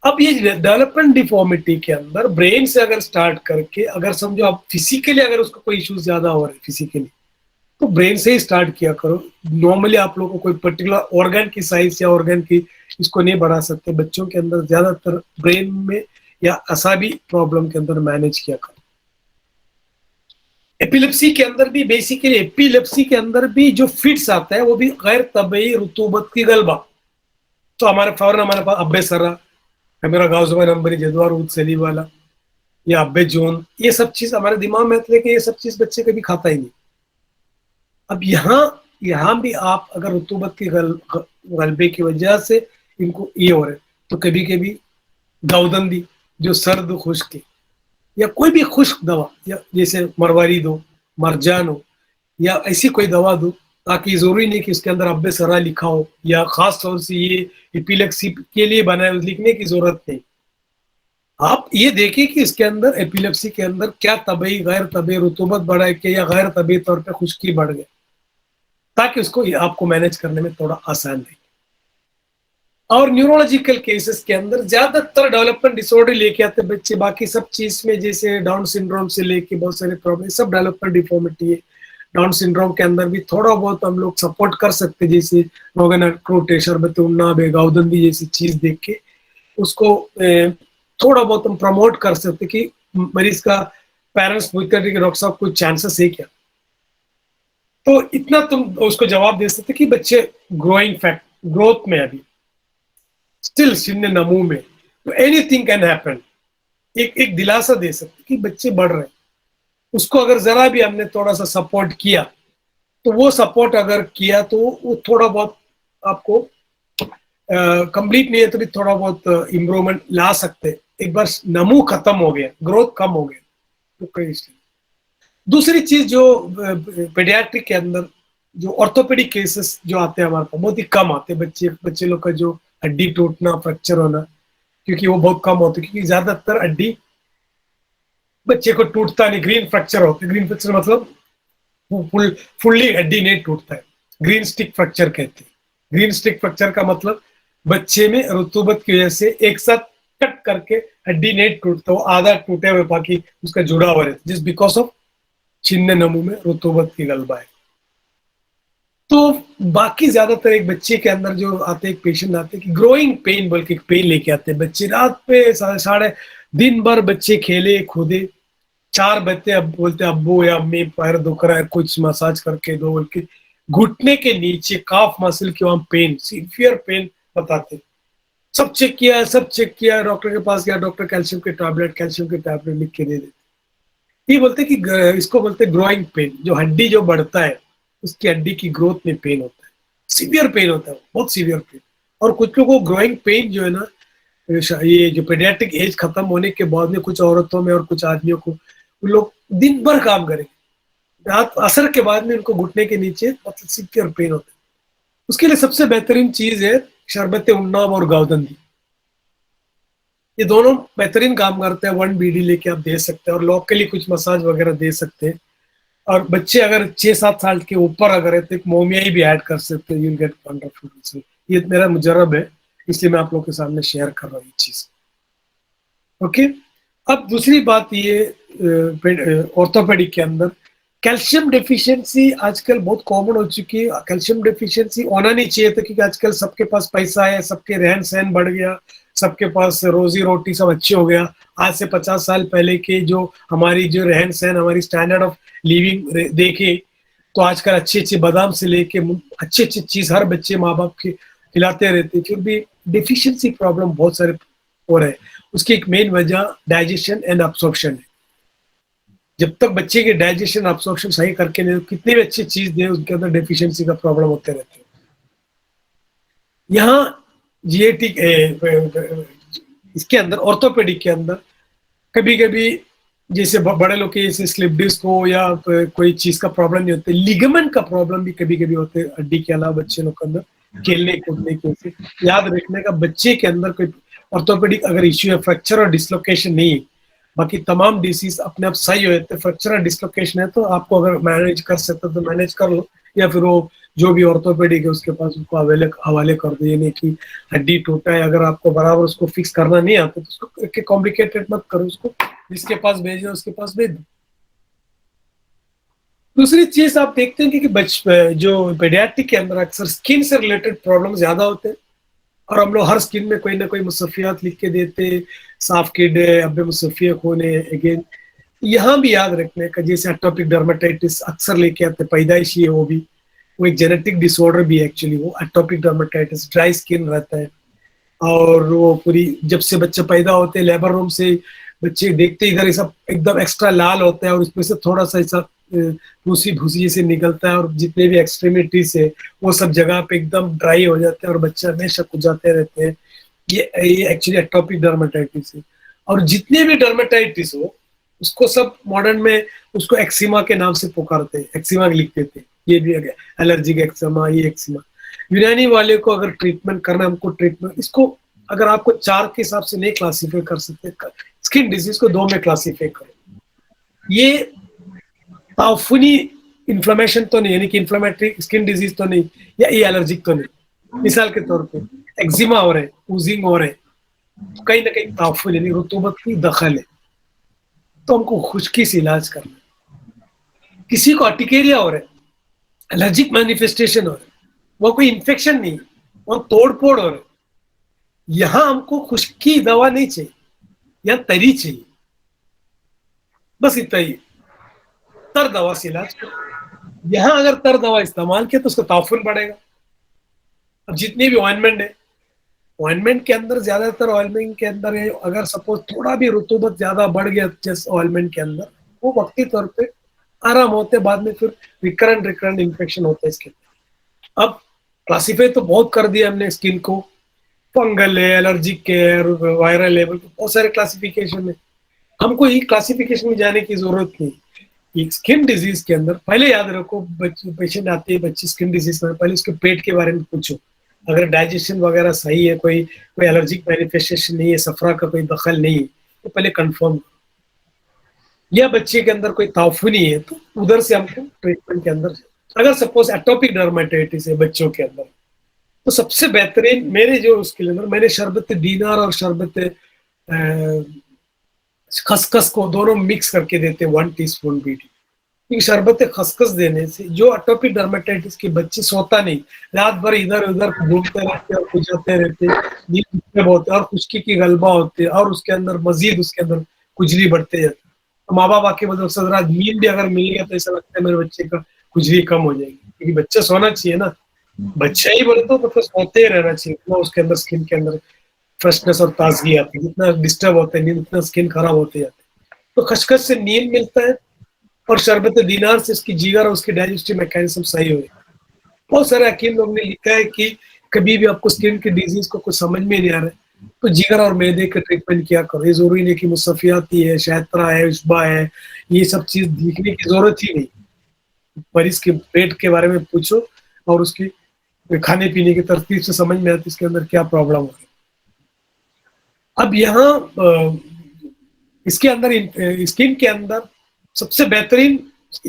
अब ये डेवलपमेंट डिफॉर्मिटी के अंदर ब्रेन से अगर स्टार्ट करके, अगर समझो आप फिजिकली अगर उसको कोई इश्यूज ज्यादा हो रहे हैं फिजिकली, तो ब्रेन से ही स्टार्ट किया करो। नॉर्मली आप लोगों को कोई पर्टिकुलर ऑर्गन की साइज या ऑर्गन की इसको नहीं बढ़ा सकते। बच्चों के अंदर ज्यादातर ब्रेन में या असाबी प्रॉब्लम के अंदर मैनेज किया करो। एपिलेप्सी के अंदर भी बेसिकली, एपिलेप्सी के अंदर भी जो फिट्स आता है वो भी गैर तबई रुतूबत की गलबा। तो हमारे फौरन हमारे पास अब्बे सर्रा, मेरा गाँव जुबान नंबरी जदवार उद सली वाला या अब्बे जोन, ये सब चीज हमारे दिमाग में, लेकिन ये सब चीज बच्चे कभी खाता ही नहीं। अब यहाँ भी आप अगर रुतूबत की गलबे की वजह से इनको ये हो रहे, तो कभी कभी दाउदंदी जो सर्द खुश्क है, या कोई भी खुश्क दवा, या जैसे मरवारी दो, मरजान हो, या ऐसी कोई दवा दो, ताकि जरूरी नहीं कि उसके अंदर अब्बे सरा लिखा हो, या खास तौर से ये एपिलेप्सी के लिए बना है, लिखने की जरूरत नहीं। आप ये देखिए कि इसके अंदर एपिलेप्सी के अंदर क्या तबई गैर तबई रुतूबत बढ़ा के या गैर तबई तौर पे खुश्की बढ़ गए, ताकि उसको आपको मैनेज करने में थोड़ा आसान रहे। और न्यूरोलॉजिकल केसेस के अंदर ज्यादातर डेवलपमेंट डिसऑर्डर लेके आते हैं बच्चे। बाकी सब चीज में जैसे डाउन सिंड्रोम से लेके बहुत सारे प्रॉब्लम, सब डेवलपमेंट डिफॉर्मिटी है। डाउन सिंड्रोम के अंदर भी थोड़ा बहुत हम लोग सपोर्ट कर सकते हैं, जैसे रोगन क्रोटे, शरबत उन्ना, बेगाउदंदी जैसी चीज देख के उसको थोड़ा बहुत हम प्रमोट कर सकते कि मरीज का पेरेंट्स पूछते हैं कि डॉक्टर साहब कोई चांसेस है क्या, तो इतना तुम उसको जवाब दे सकते कि बच्चे ग्रोथ में अभी स्टिल शिन्ने नमू में, तो एनीथिंग कैन हैपन। एक दिलासा दे सकते कि बच्चे बढ़ रहे हैं। उसको अगर जरा भी हमने थोड़ा सा सपोर्ट किया, तो वो सपोर्ट अगर किया तो वो थोड़ा बहुत आपको कंप्लीट नहीं है तो भी थोड़ा बहुत इम्प्रूवमेंट ला सकते। एक बार नमू खत्म हो गया, ग्रोथ कम हो गया तो कई। दूसरी चीज जो पेडियाट्रिक के अंदर जो ऑर्थोपेडिक केसेस जो आते हैं हमारे पास, बहुत ही कम आते हैं। बच्चे लोग का जो हड्डी टूटना, फ्रैक्चर होना, क्योंकि वो बहुत कम होते हैं, क्योंकि ज्यादातर हड्डी बच्चे को टूटता नहीं, ग्रीन फ्रैक्चर होते हैं। ग्रीन फ्रैक्चर मतलब फुल्ली हड्डी नहीं टूटता है, ग्रीन स्टिक फ्रैक्चर कहते हैं। ग्रीन स्टिक फ्रैक्चर का मतलब बच्चे में रुतूबत की वजह से एक साथ कट करके हड्डी नहीं टूटता, वो आधा टूटे हुए बाकी उसका जुड़ा हुआ रहता, जस्ट बिकॉज ऑफ छिन्ने नमू में रुतूबत की गलबा है। तो बाकी ज्यादातर एक बच्चे के अंदर जो आते, एक पेशेंट आते कि ग्रोइंग पेन, बल्कि पेन लेके आते हैं बच्चे। रात पे साढ़े दिन भर बच्चे खेले कूदे, 4 बच्चे अब बोलते अब्बू या अम्मी पैर दुख रहा है, कुछ मसाज करके दो, बल्कि घुटने के नीचे काफ मसल की वहां पेन, सीवियर पेन बताते। सब चेक किया, डॉक्टर के पास गया, डॉक्टर कैल्शियम के टैबलेट लिख के दे देते। ये बोलते कि इसको बोलते ग्रोइंग पेन, जो हड्डी जो बढ़ता है उसकी हड्डी की ग्रोथ में पेन होता है, सीवियर पेन होता है, बहुत सीवियर पेन। और कुछ लोगों को ग्रोइंग पेन जो है ना, ये जो पेडियाट्रिक एज खत्म होने के बाद में कुछ औरतों में और कुछ आदमियों को, उन लोग दिन भर काम करेंगे, रात असर के बाद में उनको घुटने के नीचे मतलब सीवियर पेन होता है। उसके लिए सबसे बेहतरीन चीज है शरबत उन्नाब और गाउदंदी। ये दोनों बेहतरीन काम करते हैं। 1 BD लेके आप दे सकते हैं और लोकली कुछ मसाज वगैरह दे सकते हैं। और बच्चे अगर 6-7 साल के ऊपर अगर है तो एक मोमियाई भी ऐड कर सकते हैं, यूल गेट वंडरफुल रिजल्ट। ये मेरा मुजरब है, इसलिए मैं आप लोगों के सामने शेयर कर रहा हूँ ये चीज। ओके, अब दूसरी बात ये ऑर्थोपेडिक के अंदर कैल्शियम डेफिशिएंसी आजकल बहुत कॉमन हो चुकी है। कैल्शियम डेफिशिएंसी होना नहीं चाहिए था, क्योंकि आजकल सबके पास पैसा है, सबके रहन सहन बढ़ गया, सबके पास रोजी रोटी सब अच्छे हो गया। आज से 50 साल पहले के जो हमारी जो रहन सहन, हमारी स्टैंडर्ड ऑफ लिविंग देखे तो आजकल अच्छे बादाम से लेके अच्छी चीज हर बच्चे माँ बाप के खिलाते रहते, फिर भी डिफिशियंसी प्रॉब्लम बहुत सारे हो रहे हैं। उसकी एक मेन वजह डाइजेशन एंड अब्सॉर्प्शन है। جب تک بچے کی ڈائجیشن ابسارپشن صحیح کر کے نہیں کتنی بھی اچھی چیز دے ان کے اندر ڈیفیشنسی کا پرابلم ہوتے رہتے ہیں. یہاں جی اے ٹی اس کے اندر آرتھوپیڈک کے اندر کبھی کبھی جیسے بڑے لوگ کے جیسے سلپ ڈسک ہو یا کوئی چیز کا پرابلم نہیں ہوتے, لیگمنٹ کا پرابلم بھی کبھی کبھی ہوتے ہیں ہڈی کے علاوہ بچے لوگ کے اندر کھیلنے کودنے کے. یاد رکھنے کا بچے کے اندر کوئی آرتھوپیڈک اگر ایشو ہے فریکچر اور ڈسلوکیشن نہیں ہے, باقی تمام ڈیزیز اپنے آپ صحیح ہوتے ہیں. فریکچر اور ڈسلوکیشن ہے تو آپ کو اگر مینیج کر سکتے تو مینیج کر لو, یا پھر وہ جو بھی آرتھوپیڈک ہے اس کے پاس اس کو حوالے کر دو. یہ نہیں کہ ہڈی ٹوٹا ہے اگر آپ کو برابر اس کو فکس کرنا نہیں آتا تو اس کو کمپلیکیٹڈ مت کرو, اس کو جس کے پاس بھیجنا اس کے پاس بھیج دو. دوسری چیز آپ دیکھتے ہیں کہ جو پیڈیاٹرک کے اندر اکثر اسکن سے ریلیٹڈ پرابلم زیادہ ہوتے ہیں, اور ہم لوگ ہر اسکن میں کوئی نہ کوئی مصفیات لکھ کے دیتے, صاف کڈ ہے, اب مصفیہ ہونے. اگین یہاں بھی یاد رکھنے کا جیسے ایٹوپک ڈرمیٹائٹس اکثر لے کے آتے پیدائشی ہے, وہ ایک جینیٹک ڈس آرڈر بھی ہے ایکچولی. وہ ایٹوپک ڈرمیٹائٹس ڈرائی اسکن رہتا ہے, اور وہ پوری جب سے بچے پیدا ہوتے ہیں لیبر روم سے بچے دیکھتے ادھر ایسا ایک دم ایکسٹرا لال ہوتا ہے, اور اس میں سے تھوڑا سا ایسا بھوسی سے نکلتا ہے, اور جتنے بھی ایکسٹریمیٹیز ہے وہ سب جگہ پہ ایک دم ڈرائی ہو جاتے ہیں اور بچہ ہمیشہ کھجاتے رہتے ہیں. یہ ایکچولی ایٹوپک ڈرمیٹائٹس ہے. اور جتنے بھی ڈرمیٹائٹس ہو اس کو سب ماڈرن میں اس کو ایکسیما کے نام سے پکارتے ہیں, ایکسیما لکھتے تھے. یہ بھی الرجک ایکسیما, یہ ایکسیما. یونانی والے کو اگر ٹریٹمنٹ کرنا ہم کو ٹریٹمنٹ اس کو اگر آپ کو 4 کے حساب سے نہیں کلاسیفائی کر سکتے, اسکن ڈیزیز کو 2 میں کلاسیفائی کرو. یہ تعفنی انفلمیشن تو نہیں, یعنی کہ انفلمیٹری اسکن ڈیزیز تو نہیں, یا یہ الرجک تو نہیں. مثال کے طور پہ ایکزیما ہو رہا ہے, اوزنگ ہو رہا ہے, کہیں نہ کہیں تعفن یعنی رطوبت کی دخل ہے, تو ہم کو خشکی سے علاج کرنا. کسی کو ارٹیکیریا ہو رہا ہے, الرجک مینیفیسٹیشن ہو رہا ہے, وہ کوئی انفیکشن نہیں, وہ توڑ پھوڑ ہو رہا ہے, یہاں ہم کو خشکی دوا نہیں چاہیے, یہاں تری چاہیے, بس اتنا ہی. تر دوا سے علاج کرو. یہاں اگر تر دوا استعمال کیا تو اس کا تعفن بڑھے گا. اب جتنی بھی آئنمنٹ ہے, آئنمنٹ کے اندر زیادہ تر آئنمنٹ کے اندر ہے اگر سپوز تھوڑا بھی رطوبت زیادہ بڑھ گیا جس آئنمنٹ کے اندر, وہ وقتی طور پہ آرام ہوتے, بعد میں پھر ریکرنٹ انفیکشن ہوتا ہے اس کے اندر. اب کلاسیفائی تو بہت کر دیا ہم نے اسکن کو, فنگل ہے, الرجک ہے, وائرل ہے, بہت سارے کلاسیفیکیشن ہے. ہم کو یہ کلاسیفیکیشن میں جانے کی ضرورت نہیں. اسکن ڈیزیز کے اندر پہلے یاد رکھو, پیشنٹ آتے ہیں بچے اسکن ڈیزیز میں, پہلے اس کے پیٹ کے بارے میں پوچھو. اگر ڈائجیشن وغیرہ صحیح ہے, کوئی الرجک مینیفیسٹیشن نہیں ہے, صفرا کا کوئی دخل نہیں ہے, تو پہلے کنفرم کرو. یا بچے کے اندر کوئی تعفنی ہے تو ادھر سے ہم کو ٹریٹمنٹ کے اندر. اگر سپوز ایٹوپک ڈرمیٹائٹس ہے بچوں کے اندر, تو سب سے بہترین میرے جو اس کے اندر میں نے شربت دینار اور شربت خسخس کو دونوں مکس کر کے دیتے 1 ٹی اسپون BT. کیونکہ شربت خسخس دینے سے جو ایٹوپک ڈرمیٹائٹس کے بچے سوتا نہیں, رات بھر ادھر ادھر گھومتے رہتے اور کھجاتے رہتے, نیند ڈسٹرب ہوتے اور خشکی کی غلبہ ہوتے, اور اس کے اندر مزید اس کے اندر کھجلی بڑھتے جاتے. ماں باپ کے بدل سے رات نیند بھی اگر مل گیا تو ایسا لگتا ہے میرے بچے کا کھجلی کم ہو جائے گی, کیونکہ بچہ سونا چاہیے نا. بچہ ہی بولے تو مطلب سوتے ہی رہنا چاہیے, اتنا اس کے اندر اسکن کے اندر فریشنس اور تازگی آتی ہے. جتنا ڈسٹرب ہوتا ہے نیند اتنا اسکن خراب ہوتے جاتے ہیں. تو خسخس سے نیند ملتا ہے, اور شربت دینار سے اس کی جگر اور اس کی ڈائجسٹو میکینزم صحیح ہوئے. بہت سارے حکیم لوگ نے لکھا ہے کہ کبھی بھی آپ کو اسکن کی ڈیزیز کو کچھ سمجھ میں نہیں آ رہا ہے تو جگر اور معدے کا ٹریٹمنٹ کیا کرو. یہ ضروری نہیں کہ مصفیاتی ہے, شیترا ہے, اشبا ہے, یہ سب چیز دیکھنے کی ضرورت ہی نہیں. مریض کے پیٹ کے بارے میں پوچھو اور اس کی کھانے پینے کی ترتیب سے سمجھ میں آتی اس کے اندر کیا پرابلم ہو. اب یہاں اس کے اندر اسکن کے اندر سب سے بہترین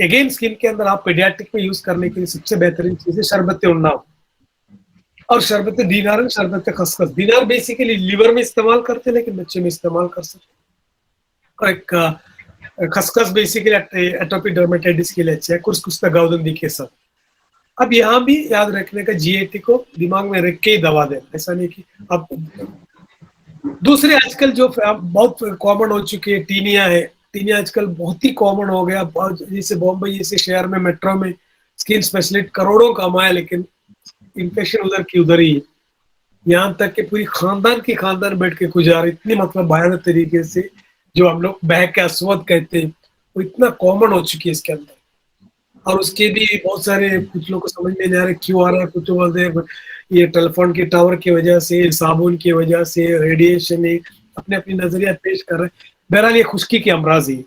اگین اسکن کے اندر آپ پیڈیاٹرک میں یوز کرنے کے لیے سب سے بہترین چیز ہے شربت اناؤ اور شربت دینار, شربت خسخس. دینار بیسیکلی لیور میں استعمال کرتے لیکن بچے میں استعمال کر سکتے. اور ایک خسخس بیسیکلی ایٹوپک ڈرمیٹائٹس کے لیے اچھا ہے, کسکستا گاؤدندی کے ساتھ. اب یہاں بھی یاد رکھنے کا GAT کو دماغ میں رکھ کے ہی دوا دیں, ایسا نہیں کہ اب دوسرے آج کل جو بہت کامن ہو چکی ہے ٹینیا ہے. ٹینیا آج کل بہت ہی کامن ہو گیا, جیسے بامبئی جیسے شہر میں میٹرو میں اسکن اسپیشلسٹ کروڑوں کمایا لیکن انفیکشن ادھر کی ادھر ہی ہے. یہاں تک کہ پوری خاندان بیٹھ کے گزار اتنی مطلب بھیانک طریقے سے جو ہم لوگ بہک اسود کہتے ہیں, वो इतना कॉमन हो चुकी है इसके अंदर। और उसके भी बहुत सारे, कुछ लोग को समझ में नहीं आ रहा क्यों आ रहा है, कुछ लोग बोलते हैं ये टेलीफोन के टावर की वजह से, साबुन की वजह से, रेडिएशन है, अपने अपनी नजरिया पेश कर रहे हैं। बहरहाल ये खुश्की की अमराज है।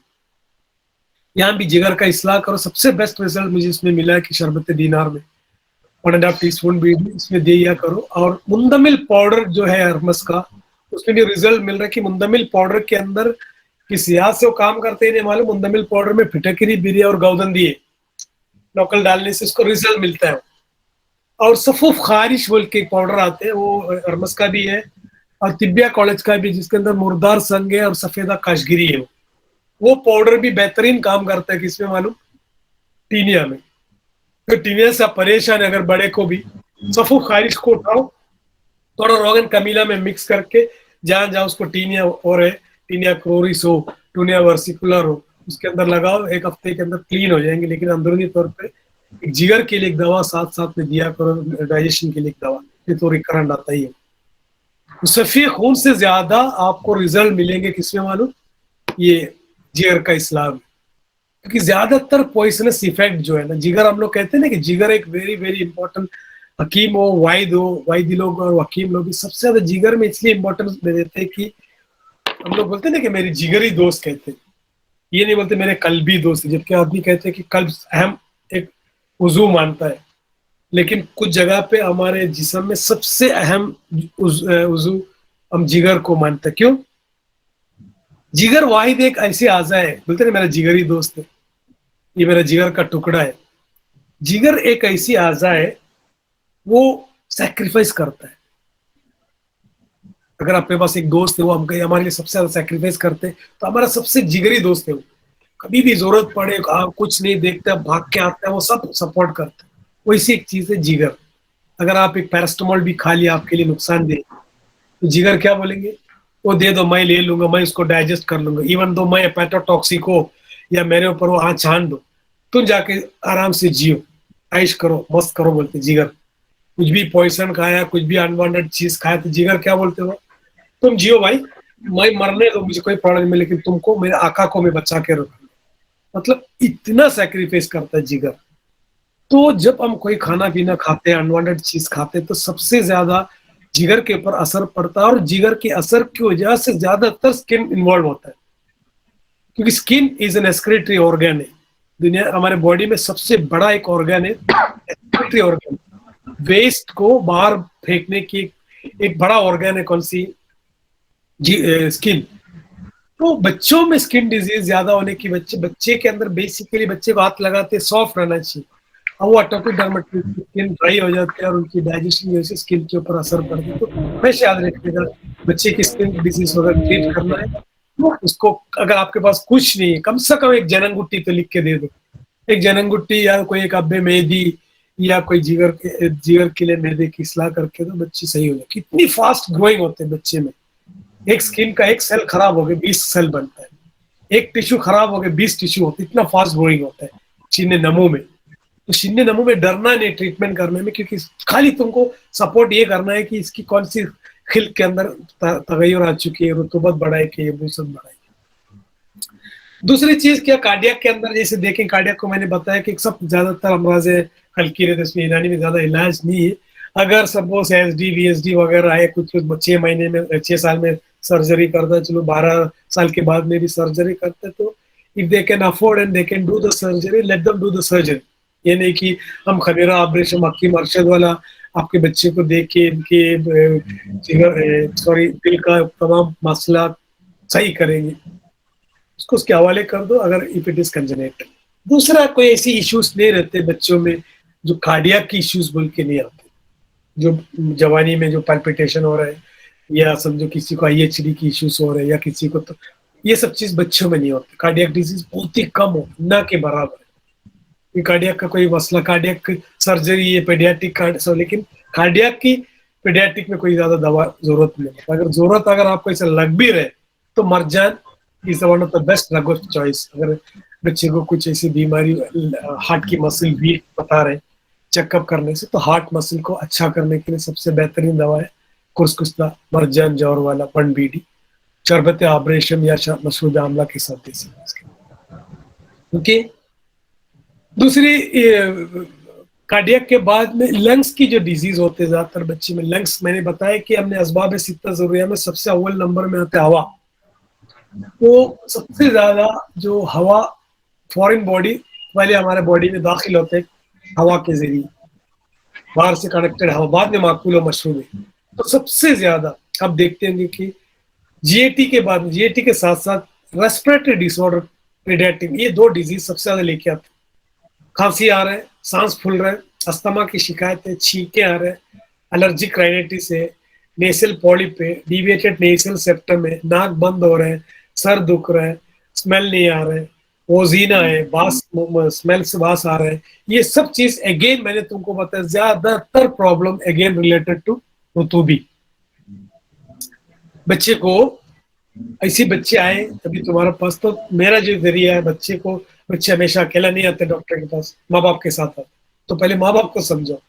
यहाँ भी जिगर का इस्लाह करो। सबसे बेस्ट रिजल्ट मुझे इसमें मिला है कि शरबत दीनार में 1.5 टीस्पून भी इसमें दिया करो। और मुंदमिल पाउडर जो है हरमस का, उसमें भी रिजल्ट मिल रहा है कि मुंदमिल पाउडर के अंदर किस याद से वो काम करते हैं नहीं मालूम, मुंदमिल पाउडर में फिटकरी, बिरिया और गौदंदी है, लोकल डालने से उसको रिजल्ट मिलता है। और सफूफ खारिश बोल के पाउडर आते हैं, वो हरमस का भी है और तिब्बिया कॉलेज का भी, जिसके अंदर मुर्दार संग है और सफेदा काशगिरी है। वो पाउडर भी बेहतरीन काम करता है किसमें मालूम, टीनिया में। तो टीनिया से आप परेशान है अगर बड़े को भी, सफूफ खारिश को उठाओ, थोड़ा रोगन कमीला में मिक्स करके, जहां जहां उसको टीनिया और है, टीनिया क्रोरिस हो, टूनिया वर्सिकुलर हो, उसके अंदर लगाओ, 1 हफ्ते के अंदर क्लीन हो जाएंगे। लेकिन अंदरूनी तौर पे एक जिगर के लिए एक दवा साथ साथ में दिया करो, डाइजेशन के लिए एक दवा, ये तो रिकरेंट आता ही है। सफी खून से ज्यादा आपको रिजल्ट मिलेंगे किसमें मालूम, ये जिगर का इस्लाम। क्योंकि ज्यादातर पॉइजनस इफेक्ट जो है ना, जिगर हम लोग कहते हैं ना कि जिगर एक वेरी वेरी इंपॉर्टेंट, हकीम हो, वाइदी लोग और हकीम लोग भी सबसे ज्यादा जिगर में इसलिए इंपॉर्टेंस दे देते हैं कि हम लोग बोलते हैं ना कि मेरी जिगरी दोस्त कहते हैं, ये नहीं बोलते मेरे कल्बी दोस्त, जबकि आदमी कहते हैं कि कल्ब अहम एक उजू मानता है। लेकिन कुछ जगह पे हमारे जिस्म में सबसे अहम उजू हम जिगर को मानते हैं। क्यों? जिगर वाहिद एक ऐसी आजा है, बोलते ना मेरा जिगरी दोस्त है, ये मेरा जिगर का टुकड़ा है। जिगर एक ऐसी आजा है, वो सैक्रिफाइस करता है। अगर आपके पास एक दोस्त है, वो हम कहीं हमारे लिए सबसे ज्यादा सैक्रिफाइस करते हैं, तो हमारा सबसे जिगरी दोस्त है वो। कभी भी जरूरत पड़े, कुछ नहीं देखता, भाग के आता है, वो सब सपोर्ट करता है। वैसी एक चीज है जिगर। अगर आप एक पैरास्टामोल भी खा लिया आपके लिए नुकसान दे, तो जिगर क्या बोलेंगे, वो दे दो, मैं ले लूंगा, मैं इसको डाइजेस्ट कर लूंगा, इवन दो मैं हेपेटोटॉक्सिक हो या मेरे ऊपर वो हाथ छान दो, तुम जाके आराम से जियो, ऐश करो, मस्त करो, बोलते जिगर। कुछ भी पॉइजन खाया, कुछ भी अनवांटेड चीज खाया, तो जिगर क्या बोलते हो, तुम जियो भाई, मैं मरने दो, मुझे कोई प्रॉब्लम नहीं, लेकिन तुमको, मेरे आका को मैं बचा के रखूंगा। मतलब इतना सैक्रिफाइस करता है जिगर। तो जब हम कोई खाना पीना खाते हैं, अनवांटेड चीज खाते हैं, तो सबसे ज्यादा जिगर के ऊपर असर पड़ता है। और जिगर के असर की वजह से ज्यादातर स्किन इन्वॉल्व होता है, क्योंकि skin is an excretory organ है। दुनिया, हमारे बॉडी में सबसे बड़ा एक ऑर्गन है एक्सक्रीटरी ऑर्गन, वेस्ट को बाहर फेंकने की एक बड़ा ऑर्गन है। कौन सी? स्किन। तो बच्चों में स्किन डिजीज ज्यादा होने की, बच्चे के अंदर बेसिकली बच्चे को हाथ लगाते सॉफ्ट रहना चाहिए, और वो एटोपिक डर्मेटाइटिस, स्किन ड्राई हो जाती है और उनकी डाइजेशन की वजह से स्किन के ऊपर असर पड़ता है। तो हमेशा याद रखिएगा, बच्चे की स्किन डिजीज अगर ट्रीट करना है तो उसको, अगर आपके पास कुछ नहीं है, कम से कम एक जननगुट्टी तो लिख के दे दो, एक जननगुट्टी या कोई एक अब्बे मेहदी या कोई जिगर के लिए मैदे की इस्लाह करके दो, बच्चे सही हो जाए। कितनी फास्ट ग्रोइंग होते हैं बच्चे में, एक स्किन का एक सेल खराब हो गया 20 सेल बनता है, एक टिश्यू खराब हो गया 20 टिश्यू होते, इतना फास्ट ग्रोइंग होता है छीने नमू में। तो छीने नमू में डरना नहीं ट्रीटमेंट करने में, क्योंकि खाली तुमको सपोर्ट ये करना है कि इसकी कौन सी खिल्क के अंदर तगैयुर आ चुकी है, रुतूबत बढ़ाए कि ये बुसत बढ़ाए। दूसरी चीज क्या, कार्डियक के अंदर जैसे देखें, कार्डियक को मैंने बताया कि सब ज्यादातर अमराज हल्की रहते, इसमें ईरानी में ज्यादा इलाज नहीं है। अगर सपोज एसडी वीएसडी वगैरह है, कुछ 6 महीने में, 6 साल में सर्जरी करता है, चलो 12 साल के बाद में भी सर्जरी करते हैं, तो if they can afford and they can do the surgery, let them do the surgery. ये नहीं कि हम खमीरा ऑपरेशन हकीम अरशद वाला आपके बच्चे को देख के इनके दिल का तमाम मसला सही करेंगे, उसको उसके हवाले कर दो अगर इफ इट इज कंजेनिटल। दूसरा, कोई ऐसी इश्यूज नहीं रहते बच्चों में जो कार्डियक की इश्यूज बोल के नहीं आते, जो जवानी में जो पैल्पिटेशन हो रहा है, या समझो किसी को IHD की इश्यूज हो रहे हैं, या किसी को, तो ये सब चीज बच्चों में नहीं होती। कार्डियक डिजीज बहुत ही कम हो, ना के बराबर है। कार्डियक का कोई मसला, कार्डियक सर्जरी है पेडियाट्रिक लेकिन कार्डियक की पेडियाट्रिक में कोई ज्यादा दवा जरूरत नहीं है। अगर जरूरत अगर आपको ऐसा लग भी रहे तो Marjan is one of the best drug of choice. अगर बच्चे को कुछ ऐसी बीमारी, हार्ट की मसल वीक बता रहे चेकअप करने से, तो हार्ट मसल को अच्छा करने के लिए सबसे बेहतरीन दवा है कुर्सकुस्ता, मरजान जौर वाला 1BD, शरबत आब्रेशम या मशरूब आमला के साथ दे सकते। ओके। दूसरी कार्डियक के बाद में लंग्स की जो डिजीज होते हैं ज्यादातर बच्चे में, लंग्स मैंने बताया कि हमने असबाब सित्ता ज़रूरिया में सबसे अव्वल नंबर में आता है हवा। तो सबसे ज्यादा जो हवा फॉरेन बॉडी पहले हमारे बॉडी में दाखिल होते हैं हवा के जरिए, बाहर से कनेक्टेड हवा, बाद में माकूल और मशरूम है। तो सबसे ज्यादा आप देखते होंगे कि जीएटी के बाद, जीएटी के साथ साथ रेस्पिरेटरी डिसऑर्डर, पीडियाट्रिक, ये दो डिजीज सबसे ज्यादा लेके आते हैं। खांसी आ रहा है, सांस फूल रहा है, अस्थमा की शिकायत है, छींके आ रहे हैं, एलर्जिक राइनाइटिस है, नेसल पॉलिप है, डिविएटेड नेसल सेप्टम है, नाक बंद हो रहा है, सर दुख रहा है, स्मेल नहीं आ रहा है, ओजीना है, बास, स्मेल से बास आ रहा है। ये सब चीज अगेन मैंने तुमको बताया, ज्यादातर प्रॉब्लम अगेन रिलेटेड टू रुतूबी। बच्चे को ऐसे बच्चे आए तभी तुम्हारे पास, तो मेरा जो जरिया है बच्चे को, बच्चे हमेशा अकेला नहीं आते डॉक्टर के पास, माँ बाप के साथ आते। तो पहले माँ बाप को समझो।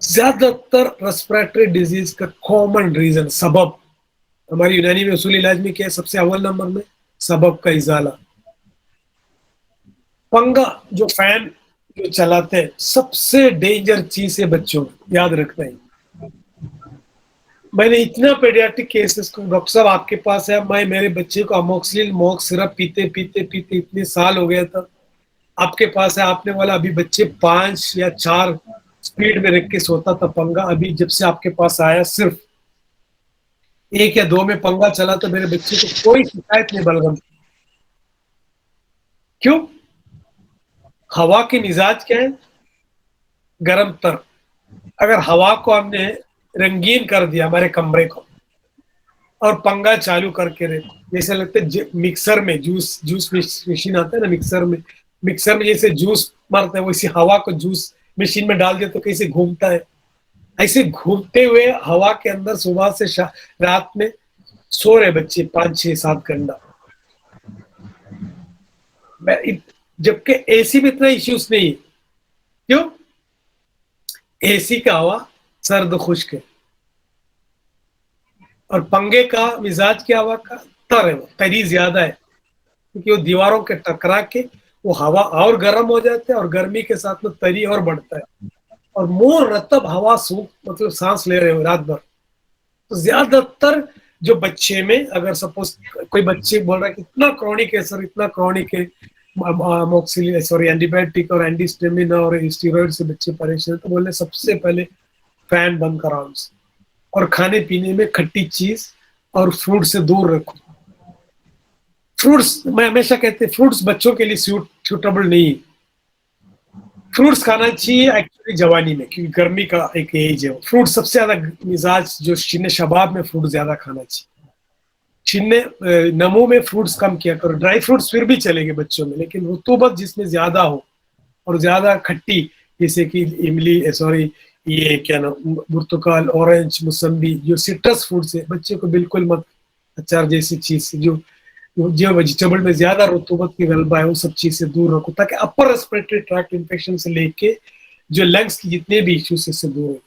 ज्यादातर रेस्पिरेटरी डिजीज का कॉमन रीजन, सबब, हमारी यूनानी में उसूल इलाज में क्या है, सबसे अव्वल नंबर में सबब का इजाला। पंगा जो फैन जो चलाते हैं, सबसे डेंजर चीज है बच्चों में, याद रखना है। मैंने इतना पेडियाट्रिक केसेस को, डॉक्टर साहब आपके पास है, मैं मेरे बच्चे को अमोक्सिलिन मॉक सिरप पीते पीते पीते इतने साल हो गया था, आपके पास है, आपने बोला अभी बच्चे 5 या 4 स्पीड में रख के सोता था पंगा, अभी जब से आपके पास आया सिर्फ 1 या 2 में पंगा चला, तो मेरे बच्चे को कोई शिकायत नहीं बलगम। क्यों? हवा के मिजाज क्या है? गरम तर। अगर हवा को हमने रंगीन कर दिया हमारे कमरे को, और पंगा चालू करके रखो, जैसे लगता है मिक्सर में जूस, जूस मशीन आता है ना मिक्सर में, मिक्सर में जैसे जूस मारते हैं, वैसे हवा को जूस मशीन में डाल दिया तो कैसे घूमता है, ऐसे घूमते हुए हवा के अंदर सुबह से रात में सो रहे बच्चे 5, 6, 7 घंटा। जबकि एसी में इतना इश्यूज नहीं है। क्यों? एसी का हवा सर्द खुश्क है, और पंगे का मिजाज की हवा का तर है, वो तरी ज्यादा है, क्योंकि वो दीवारों के टकरा के वो हवा और गर्म हो जाते हैं, और गर्मी के साथ में तरी और बढ़ता है, और मोर रतब हवा सूख, मतलब सांस ले रहे हो रात भर। तो ज्यादातर जो बच्चे में, अगर सपोज कोई बच्चे बोल रहा है कि इतना क्रॉनिक है सर, इतना क्रॉनिक है, अमोक्सिलिन सॉरी एंटीबायोटिक और एंटीस्टेमिन और स्टीरॉइड से बच्चे परेशान है, तो बोले सबसे पहले फैन बंद कराओ, और खाने पीने में खट्टी चीज और फ्रूट से दूर रखो। फ्रूट्स, मैं हमेशा कहते हैं फ्रूट्स बच्चों के लिए सूटेबल नहीं है। फ्रूट्स खाना चाहिए एक्चुअली जवानी में, क्योंकि गर्मी का एक एज है। फ्रूट सबसे ज्यादा मिजाज जो शिन्ने शबाब में फ्रूट ज्यादा खाना चाहिए। शिन्ने नमो में फ्रूट्स कम किया करो, ड्राई फ्रूट्स फिर भी चलेंगे बच्चों में, लेकिन रुतूबत जिसमें ज्यादा हो और ज्यादा खट्टी, जैसे कि इमली सॉरी ये क्या नाम, पुर्तगाल, ऑरेंज, मौसम्बी, जो सिट्रस फ्रूट्स है, बच्चे को बिल्कुल मत। अचार जैसी चीज जो जो वेजिटेबल में ज्यादा रुतूबत की गलबा है, वो सब चीज से दूर रखो, ताकि अपर रेस्पिरेटरी ट्रैक्ट इन्फेक्शन से लेके जो लंग्स की जितने भी इश्यूज से दूर हो।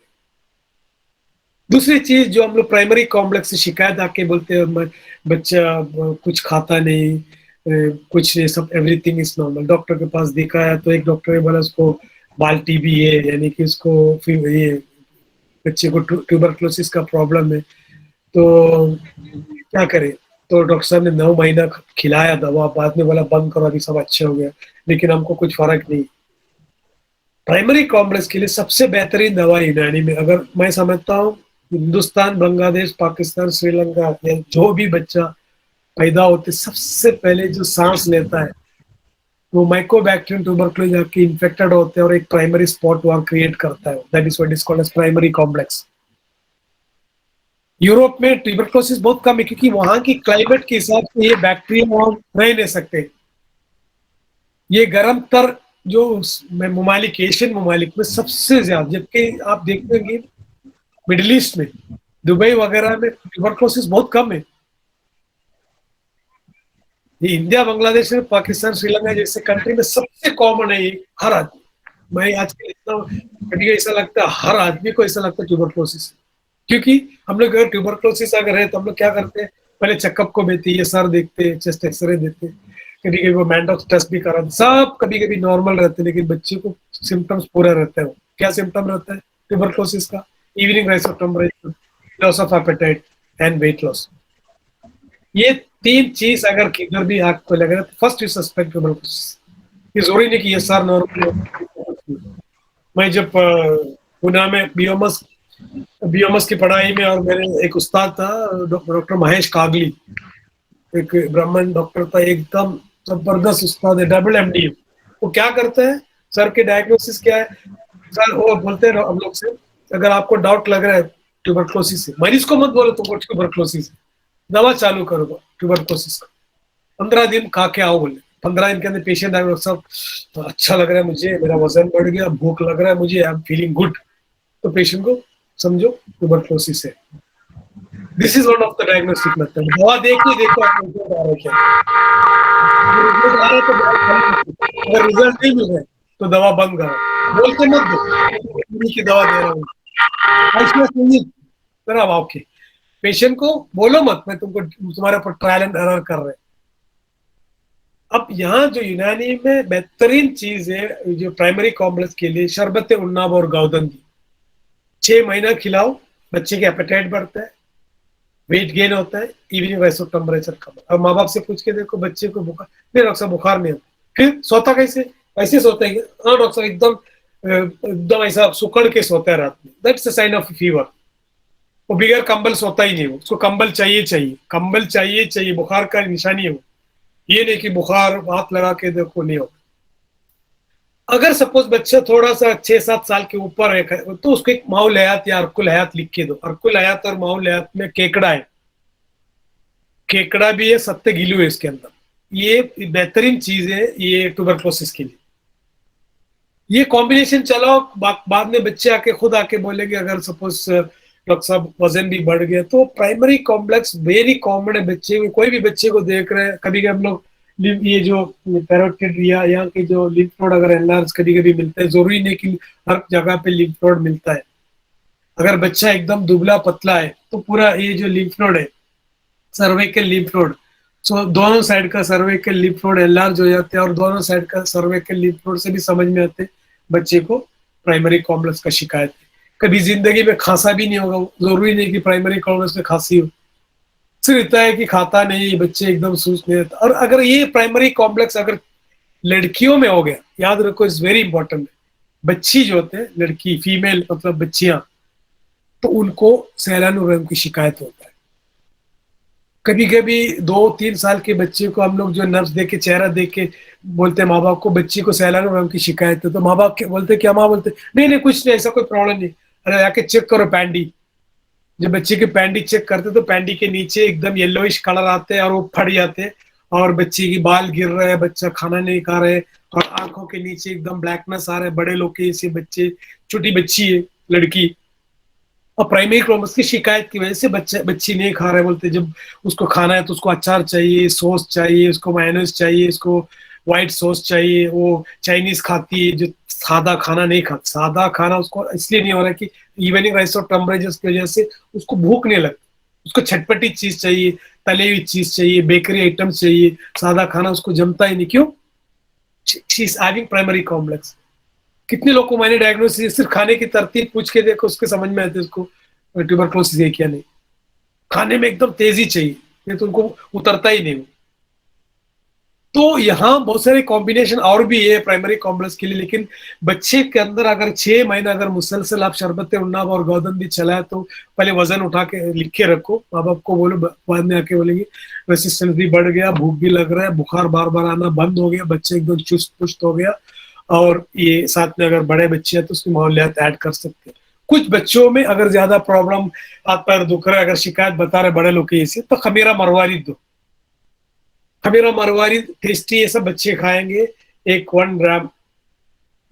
दूसरी चीज जो हम लोग प्राइमरी कॉम्प्लेक्स से शिकायत आके बोलते हैं, बच्चा कुछ खाता नहीं, कुछ नहीं, सब एवरीथिंग इज नॉर्मल, डॉक्टर के पास दिखाया तो एक डॉक्टर ने बोला उसको बाल टीबी है, यानी कि उसको फिर ये बच्चे को ट्यूबरक्लोसिस का प्रॉब्लम है। तो क्या करे? तो डॉक्टर साहब ने 9 महीना खिलाया दवा, बाद में बोला बंद करो, अभी सब अच्छे हो गया, लेकिन हमको कुछ फर्क नहीं। प्राइमरी कॉम्प्लेक्स के लिए सबसे बेहतरीन दवा यूनानी में, अगर मैं समझता हूँ हिंदुस्तान, बांग्लादेश, पाकिस्तान, श्रीलंका, जो भी बच्चा पैदा होते सबसे पहले जो सांस लेता है वो माइकोबैक्टीरियम ट्यूबरक्लोसिस जाके इन्फेक्टेड होते हैं, और एक प्राइमरी स्पॉट वहां क्रिएट करता है, that is what is called as primary complex. Europe में ट्यूबरक्लोसिस बहुत कम है, क्योंकि वहां की क्लाइमेट के हिसाब से ये बैक्टीरिया वहां रह नहीं सकते। ये गर्म तर जो ममालिक, एशियन ममालिक में सबसे ज्यादा, जबकि आप देखते हैं कि मिडिल ईस्ट में, दुबई वगैरह में ट्यूबरक्लोसिस बहुत कम है। ये इंडिया, बांग्लादेश में, पाकिस्तान, श्रीलंका जैसे कंट्री में सबसे कॉमन है ये, हर आदमी। मैं आजकल इतना कभी ऐसा लगता है, हर आदमी को ऐसा लगता है ट्यूबरक्लोसिस, क्योंकि हम लोग अगर ट्यूबरक्लोसिस अगर है तो हम लोग क्या करते हैं, पहले चेकअप को देते हैं, सर देखते हैं, चेस्ट एक्सरे देते हैं, कभी कभी वो मैंडॉक्स टेस्ट भी करा, सब कभी कभी नॉर्मल रहते हैं, लेकिन बच्चे को सिम्टम्स पूरा रहता है। क्या सिम्टम रहता है ट्यूबरक्लोसिस का? Evening rise of temperature, loss of appetite and weight loss. ये तीन चीज अगर किधर भी आपको लगे तो फर्स्ट यू सस्पेक्ट ट्यूबरक्लोसिस। ये जरूरी नहीं कि ये सार नॉर्मल। मैं जब पुणे में बीओमएस की पढ़ाई में, और मेरे एक उस्ताद था डॉक्टर महेश कागली, एक ब्राह्मण डॉक्टर था, एकदम जबरदस्त उस्ताद है, डबल एमडी। वो क्या करते हैं, सर के डायग्नोसिस क्या है, सर वो बोलते हैं हम लोग से, अगर आपको डाउट लग रहा है ट्यूबरक्लोसिस से, मरीज को मत बोलो तुमको ट्यूबरक्लोसिस है, दवा चालू करो ट्यूबरक्लोसिस का, 15 दिन खा के आओ बोले। 15 दिन के अंदर पेशेंट आए, सब तो अच्छा लग रहा है मुझे, मेरा वजन बढ़ गया, भूख लग रहा है मुझे, आई एम फीलिंग गुड, तो पेशेंट को समझो ट्यूबरक्लोसिस है। This is one of the diagnostic method. दवा देख के देखो आप रिजल्ट आ रहा है क्या, रिजल्ट आ रहा है तो दवा खाली, अगर रिजल्ट नहीं मिल रहा है तो दवा बंद करो, बोल के मत दो की दवा दे रहा हूँ, तरह ओके, पेशेंट को बोलो मत मैं तुमको तुम्हारे ऊपर ट्रायल एंड एरर कर रहे। अब यहाँ जो यूनानी में बेहतरीन चीज है जो प्राइमरी कॉम्प्लेक्स के लिए, शरबत उन्नाब और गाउदंदी 6 महीना खिलाओ, बच्चे के एपेटाइट बढ़ता है, वेट गेन होता है, इवनिंग राइज ऑफ टेम्परेचर कम। अब माँ बाप से पूछ के देखो बच्चे को बुखार नहीं, डॉक्टर साहब बुखार नहीं आता, फिर सोता कैसे? ऐसे सोता है, हाँ डॉक्टर साहब एकदम ऐसा सुकड़ के सोता है रात में, that's a sign of fever. वो बगैर कंबल सोता ही नहीं, वो उसको कंबल चाहिए चाहिए, कंबल चाहिए चाहिए, बुखार का निशानी है वो, ये नहीं कि बुखार हाथ लगा के देखो नहीं होता। अगर सपोज बच्चा थोड़ा सा 6-7 साल के ऊपर है तो उसको एक माउल हयात या अर्कुल हयात लिख के दो। अर्कुल हयात और माउल हयात में केकड़ा है, केकड़ा भी है, सत्ते गिलू है इसके अंदर, ये बेहतरीन चीज है ये ट्यूबरक्लोसिस के लिए। ये कॉम्बिनेशन चलाओ, बाद में बच्चे आके खुद आके बोलेंगे, अगर सपोज डॉक्टर साहब वजन भी बढ़ गया, तो प्राइमरी कॉम्प्लेक्स वेरी कॉमन है बच्चे में। कोई भी बच्चे को देख रहे हैं, कभी कभी हम लोग ये जो पैरोटिड या यहाँ के जो लिम्फ नोड अगर एनलार्ज कभी कभी मिलता है, जरूरी नहीं कि हर जगह पे लिम्फ नोड मिलता है। अगर बच्चा एकदम दुबला पतला है तो पूरा ये जो लिम्फ नोड है, सर्वाइकल लिम्फ नोड, सो दोनों साइड का सर्वाइकल लिम्फ नोड एनलार्ज हो जाते हैं, और दोनों साइड का सर्वाइकल लिम्फ नोड से भी समझ में आते हैं बच्चे को प्राइमरी कॉम्प्लेक्स का शिकायत है। कभी जिंदगी में खांसा भी नहीं होगा, जरूरी नहीं कि प्राइमरी कॉम्प्लेक्स में खांसी हो, सिर्फ इतना है कि खाता नहीं, बच्चे एकदम सुस्त नहीं रहता। और अगर ये प्राइमरी कॉम्प्लेक्स अगर लड़कियों में हो गया, याद रखो इज वेरी इंपॉर्टेंट, बच्ची जो होते हैं लड़की फीमेल मतलब बच्चियां, तो उनको सैलानुरंग की शिकायत होता है। कभी कभी 2-3 साल के बच्चे को हम लोग जो नर्स देख के चेहरा देख के बोलते हैं माँ बाप को बच्ची को सैलानुरंग की शिकायत है, तो माँ बाप बोलते क्या, माँ बोलते नहीं नहीं कुछ नहीं, ऐसा कोई प्रॉब्लम नहीं, अरे आके चेक करो पैंडी। जब बच्चे की पैंडी चेक करते तो पैंडी के नीचे एकदम येलोइश कलर आते हैं और वो फट जाते हैं, और बच्चे की बाल गिर रहे हैं, बच्चा खाना नहीं खा रहे, और आंखों के नीचे एकदम ब्लैकनेस आ रहा है। बड़े लोग के ऐसे बच्चे, छोटी बच्ची है लड़की, और प्राइमरी कॉम्प्लेक्स की शिकायत की वजह से बच्ची नहीं खा रहे, बोलते जब उसको खाना है तो उसको अचार चाहिए, सॉस चाहिए, उसको मायोनेज चाहिए, उसको व्हाइट सॉस चाहिए, वो चाइनीज खाती है जो सादा खाना नहीं खाता। सादा खाना उसको इसलिए नहीं हो रहा है कि इवनिंग राइज ऑफ टेम्परेचर की वजह से उसको भूख नहीं लगती, उसको छटपटी चीज चाहिए, तली हुई चीज चाहिए, बेकरी आइटम चाहिए, सादा खाना उसको जमता ही नहीं। क्यों? She is having primary complex. कितने लोग को मैंने डायग्नोसिस सिर्फ खाने की तरतीब पूछ के देखो, उसके समझ में आते उसको ट्यूबरक्लोसिस है क्या नहीं। खाने में एकदम तेजी चाहिए, नहीं तो उनको उतरता ही नहीं। तो यहाँ बहुत सारे कॉम्बिनेशन और भी है प्राइमरी कॉम्प्लेक्स के लिए, लेकिन बच्चे के अंदर अगर 6 महीना अगर मुसलसल आप शरबत उन्नाब और गोदंदी चलाए, तो पहले वजन उठा के लिख के रखो, माँ बाप को बोलो, बाद में आके बोलेंगे रेसिस्टेंस भी बढ़ गया, भूख भी लग रहा है, बुखार बार बार आना बंद हो गया, बच्चे एकदम चुस्त पुस्त हो गया। और ये साथ में अगर बड़े बच्चे हैं तो उसकी माहौलियात ऐड कर सकते हैं। कुछ बच्चों में अगर ज्यादा प्रॉब्लम, हाथ पैर दुख रहा है, अगर शिकायत बता रहे बड़े लोग ऐसे, तो खमीरा मरवारी दो। खमीरा मरवारी टेस्टी, ये सब बच्चे खाएंगे, 1 ग्राम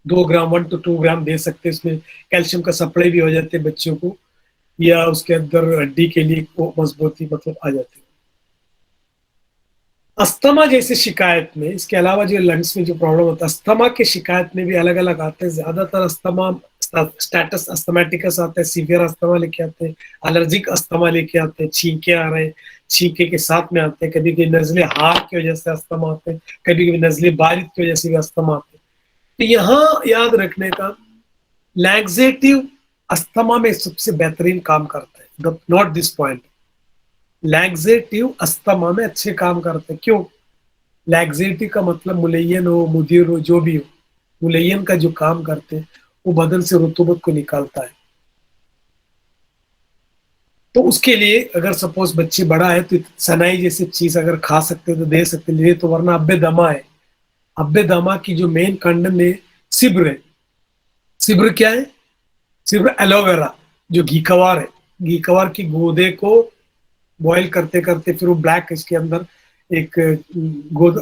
2 ग्राम 1 to 2 ग्राम दे सकते हैं, इसमें कैल्शियम का सप्लाई भी हो जाते हैं बच्चों को, या उसके अंदर हड्डी के लिए मजबूती मतलब आ जाती है। अस्थमा जैसे शिकायत में, इसके अलावा जो लंग्स में जो प्रॉब्लम होता है, अस्थमा के शिकायत में भी अलग अलग आते हैं। ज्यादातर अस्थमा स्टेटस अस्थमेटिकस आते हैं, सीवियर अस्थमा लेके आते हैं, एलर्जिक अस्थमा लेके आते हैं, छींके आ रहे हैं, छींके के साथ में आते हैं, कभी कभी नजले हार की वजह से अस्थमा आते हैं, कभी कभी नजले बारिश की वजह से भी अस्थमा आते हैं। तो यहाँ याद रखने का, लैक्सेटिव अस्थमा में सबसे बेहतरीन काम करता है, not this point. Laxative asthma में अच्छे काम करते हैं। क्यों? लैक्सेटिव का मतलब मुलैयन हो, मुदीर हो, जो भी हो, मुलैयन का जो काम करते हैं वो बदन से रुतूबत को निकालता है। तो उसके लिए अगर सपोज बच्चे बड़ा है तो सनाई जैसी चीज अगर खा सकते तो दे सकते, नहीं तो वरना अब्बे दमा है। अब्बे दमा की जो मेन कंडन है सिब्र है। सिब्र क्या है? सिब्र एलोवेरा, जो घी कवार है। घी कवार की गूदे को बॉईल करते करते फिर वो ब्लैक इसके अंदर एक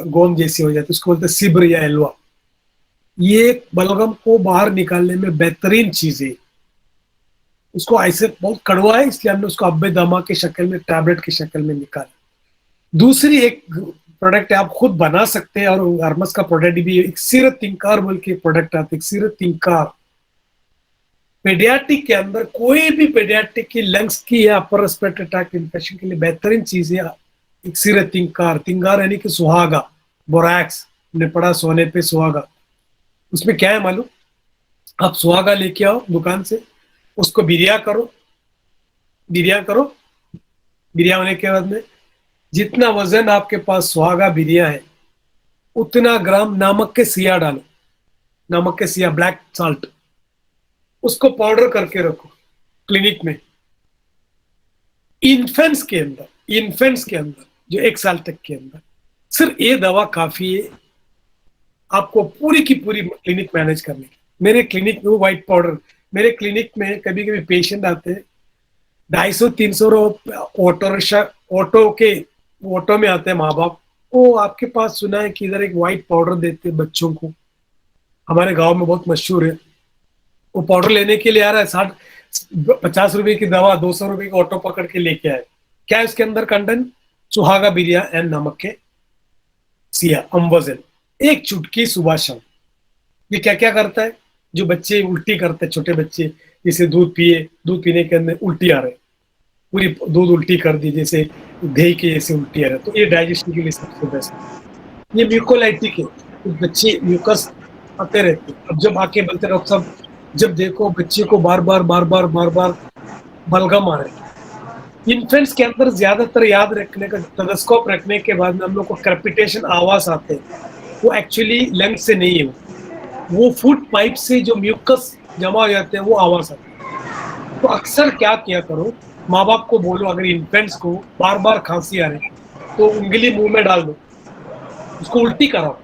गोंद जैसी हो जाती है, उसको बोलते हैं सिब्र या एलवा। ये बलगम को बाहर निकालने में बेहतरीन चीज है। उसको ऐसे बहुत कड़वा है इसलिए हमने उसको अब्बे दमा के शक्ल में, टैबलेट की शक्ल में निकाला। दूसरी एक प्रोडक्ट आप खुद बना सकते हैं, और हर्मस का प्रोडक्ट भी इक्सीर तिंकार बोल के प्रोडक्ट आता है, इक्सीर तिंकार। पेडियाट्रिक के अंदर कोई भी पेडियाट्रिक की लंग्स की या अपर रेस्पिरेटरी ट्रैक्ट इन्फेक्शन के लिए बेहतरीन चीज है इक्सीर तिंकार। तिंगार यानी कि सुहागा, बोरैक्स ने पढ़ा सोने पे सुहागा। उसमें क्या है मालूम? आप सुहागा लेके आओ दुकान से, उसको बिरिया करो, बिरिया करो। बिरिया होने के बाद में जितना वजन आपके पास सुहागा बिरिया है उतना ग्राम नमक के सिया डालो, नमक के सिया, ब्लैक साल्ट, उसको पाउडर करके रखो क्लिनिक में। इन्फेंट्स के अंदर, इन्फेंट्स के अंदर जो 1 साल तक के अंदर सिर्फ ये दवा काफी है आपको पूरी की पूरी क्लिनिक मैनेज करने की। मेरे क्लिनिक में वो व्हाइट पाउडर, मेरे क्लिनिक में कभी कभी पेशेंट आते हैं 250-300 ऑटो रिक्शा, ऑटो में आते हैं माँ बाप, वो आपके पास सुना है कि इधर एक व्हाइट पाउडर देते हैं बच्चों को, हमारे गांव में बहुत मशहूर है। वो पाउडर लेने के लिए आ रहा है, 50 रुपए की दवा 200 रुपए की ऑटो पकड़ के लेके आए। क्या है उसके अंदर कंटेंट? सुहागा बिरिया एंड नमक के सिया, अम्बोजेल, एक चुटकी सुबह शाम। ये क्या क्या करता है? जो बच्चे उल्टी करते हैं, छोटे बच्चे, जैसे दूध पिए, दूध पीने के अंदर उल्टी आ रहे, पूरी दूध उल्टी कर दी, जैसे दही के जैसे उल्टी आ रहे, तो ये डाइजेशन के लिए सबसे बेस्ट है। ये म्यूकोलाइटिक है, तो बच्चे म्यूकस आते रहते, अब जब आके बोलते रहो सब, जब देखो बच्चे को बार बार बलगम आ रहे। इन्फेंट्स के अंदर ज्यादातर याद रखने का, टेलिस्कोप रखने के बाद में हम लोग को क्रेपिटेशन आवाज आते हैं, वो एक्चुअली लंग से नहीं है, वो फूड पाइप से जो म्यूकस जमा हो जाते हैं वो आवाज आती है। तो अक्सर क्या किया करो, माँ बाप को बोलो अगर इन्फेंट्स को बार बार खांसी आ रही तो उंगली मुंह में डाल दो, उसको उल्टी कराओ।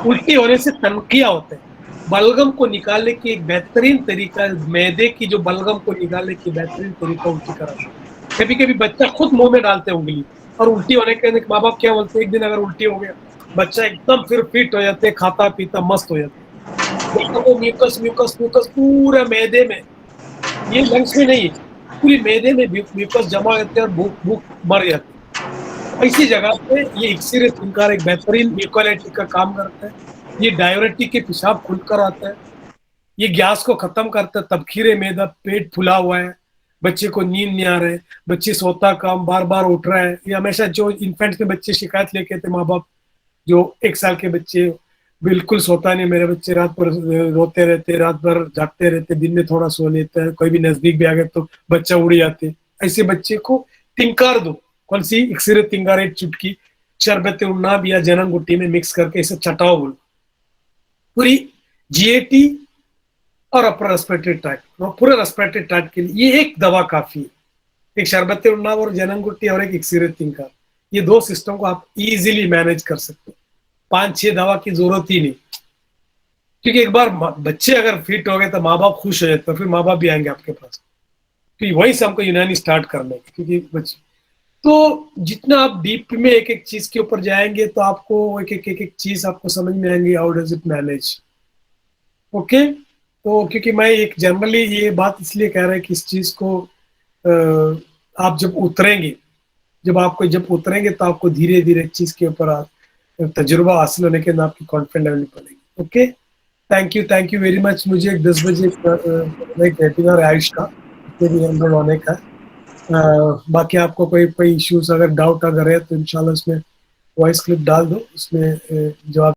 उल्टी होने से तनकिया होते हैं, बलगम को निकालने की एक बेहतरीन तरीका, मैदे की जो बलगम को निकालने की बेहतरीन तरीका उल्टी कराना। कभी कभी बच्चा खुद मुंह में डालते उंगली, और उल्टी होने के माँ बाप क्या बोलते हैं, एक दिन अगर उल्टी हो गया बच्चा एकदम फिर फिट हो जाते, खाता पीता मस्त हो जाता, वो म्यूकस म्यूकस म्यूकस पूरा मैदे में, ये लंग्स में नहीं, पूरी मैदे में म्यूकस जमा होते हैं और भूख भूख मर जाती है। इसी जगह पे ये इक्सीर तिंकार एक बेहतरीन म्यूकोलाइटिक का काम करता है। ये डायरेटिक के पेशाब खुलकर आता है, ये गैस को खत्म करता है, तबखीरे मैदा, पेट फुला हुआ है, बच्चे को नींद नहीं आ रहा है, बच्चे सोता काम बार बार उठ रहा है। ये हमेशा जो इन्फेंट्स में बच्चे शिकायत लेके थे माँ बाप, जो 1 साल के बच्चे बिल्कुल सोता नहीं, मेरे बच्चे रात भर रोते रहते, रात भर जागते रहते, दिन में थोड़ा सो लेता है, कोई भी नजदीक भी आ गया तो बच्चा उड़ जाते, ऐसे बच्चे को तिंकार दो। कौन सी? इक्सीर तिंकार, एक चुटकी शरबत उन्नाब या जनन गुट्टी में मिक्स करके इसे चटाओ बोलो, पूरी जीएटी और अपर रेस्पिरेटरी ट्रैक्ट, पूरे रेस्पिरेटरी ट्रैक्ट के लिए ये एक दवा काफी है। एक शरबत उन्नाब और जनन गुट्टी और एक इक्सीर तिंकार, ये 2 सिस्टम को आप इजीली मैनेज कर सकते हो, 5-6 दवा की जरूरत ही नहीं। क्योंकि एक बार बच्चे अगर फिट हो गए तो माँ बाप खुश हो जाते, फिर माँ बाप भी आएंगे आपके पास, क्योंकि वहीं से हमको यूनानी स्टार्ट करना है। क्योंकि बच्चे तो जितना आप डीप में एक एक चीज के ऊपर जाएंगे तो आपको एक चीज आपको समझ में आएंगे, how does it manage. Okay, तो क्योंकि मैं एक जनरली ये बात इसलिए कह रहा है कि इस चीज को आप जब उतरेंगे, जब उतरेंगे तो आपको धीरे धीरे चीज के ऊपर तजुर्बा हासिल होने के बाद आपकी कॉन्फिडेंस लेवल बढ़ेगी। Okay, thank you very much. मुझे 10 बजे वेबिनार आयुष का भी एनरोल होने का, باقی آپ کو کوئی ایشوز اگر ڈاؤٹ اگر ہے تو انشاءاللہ اس میں وائس کلپ ڈال دو، اس میں جواب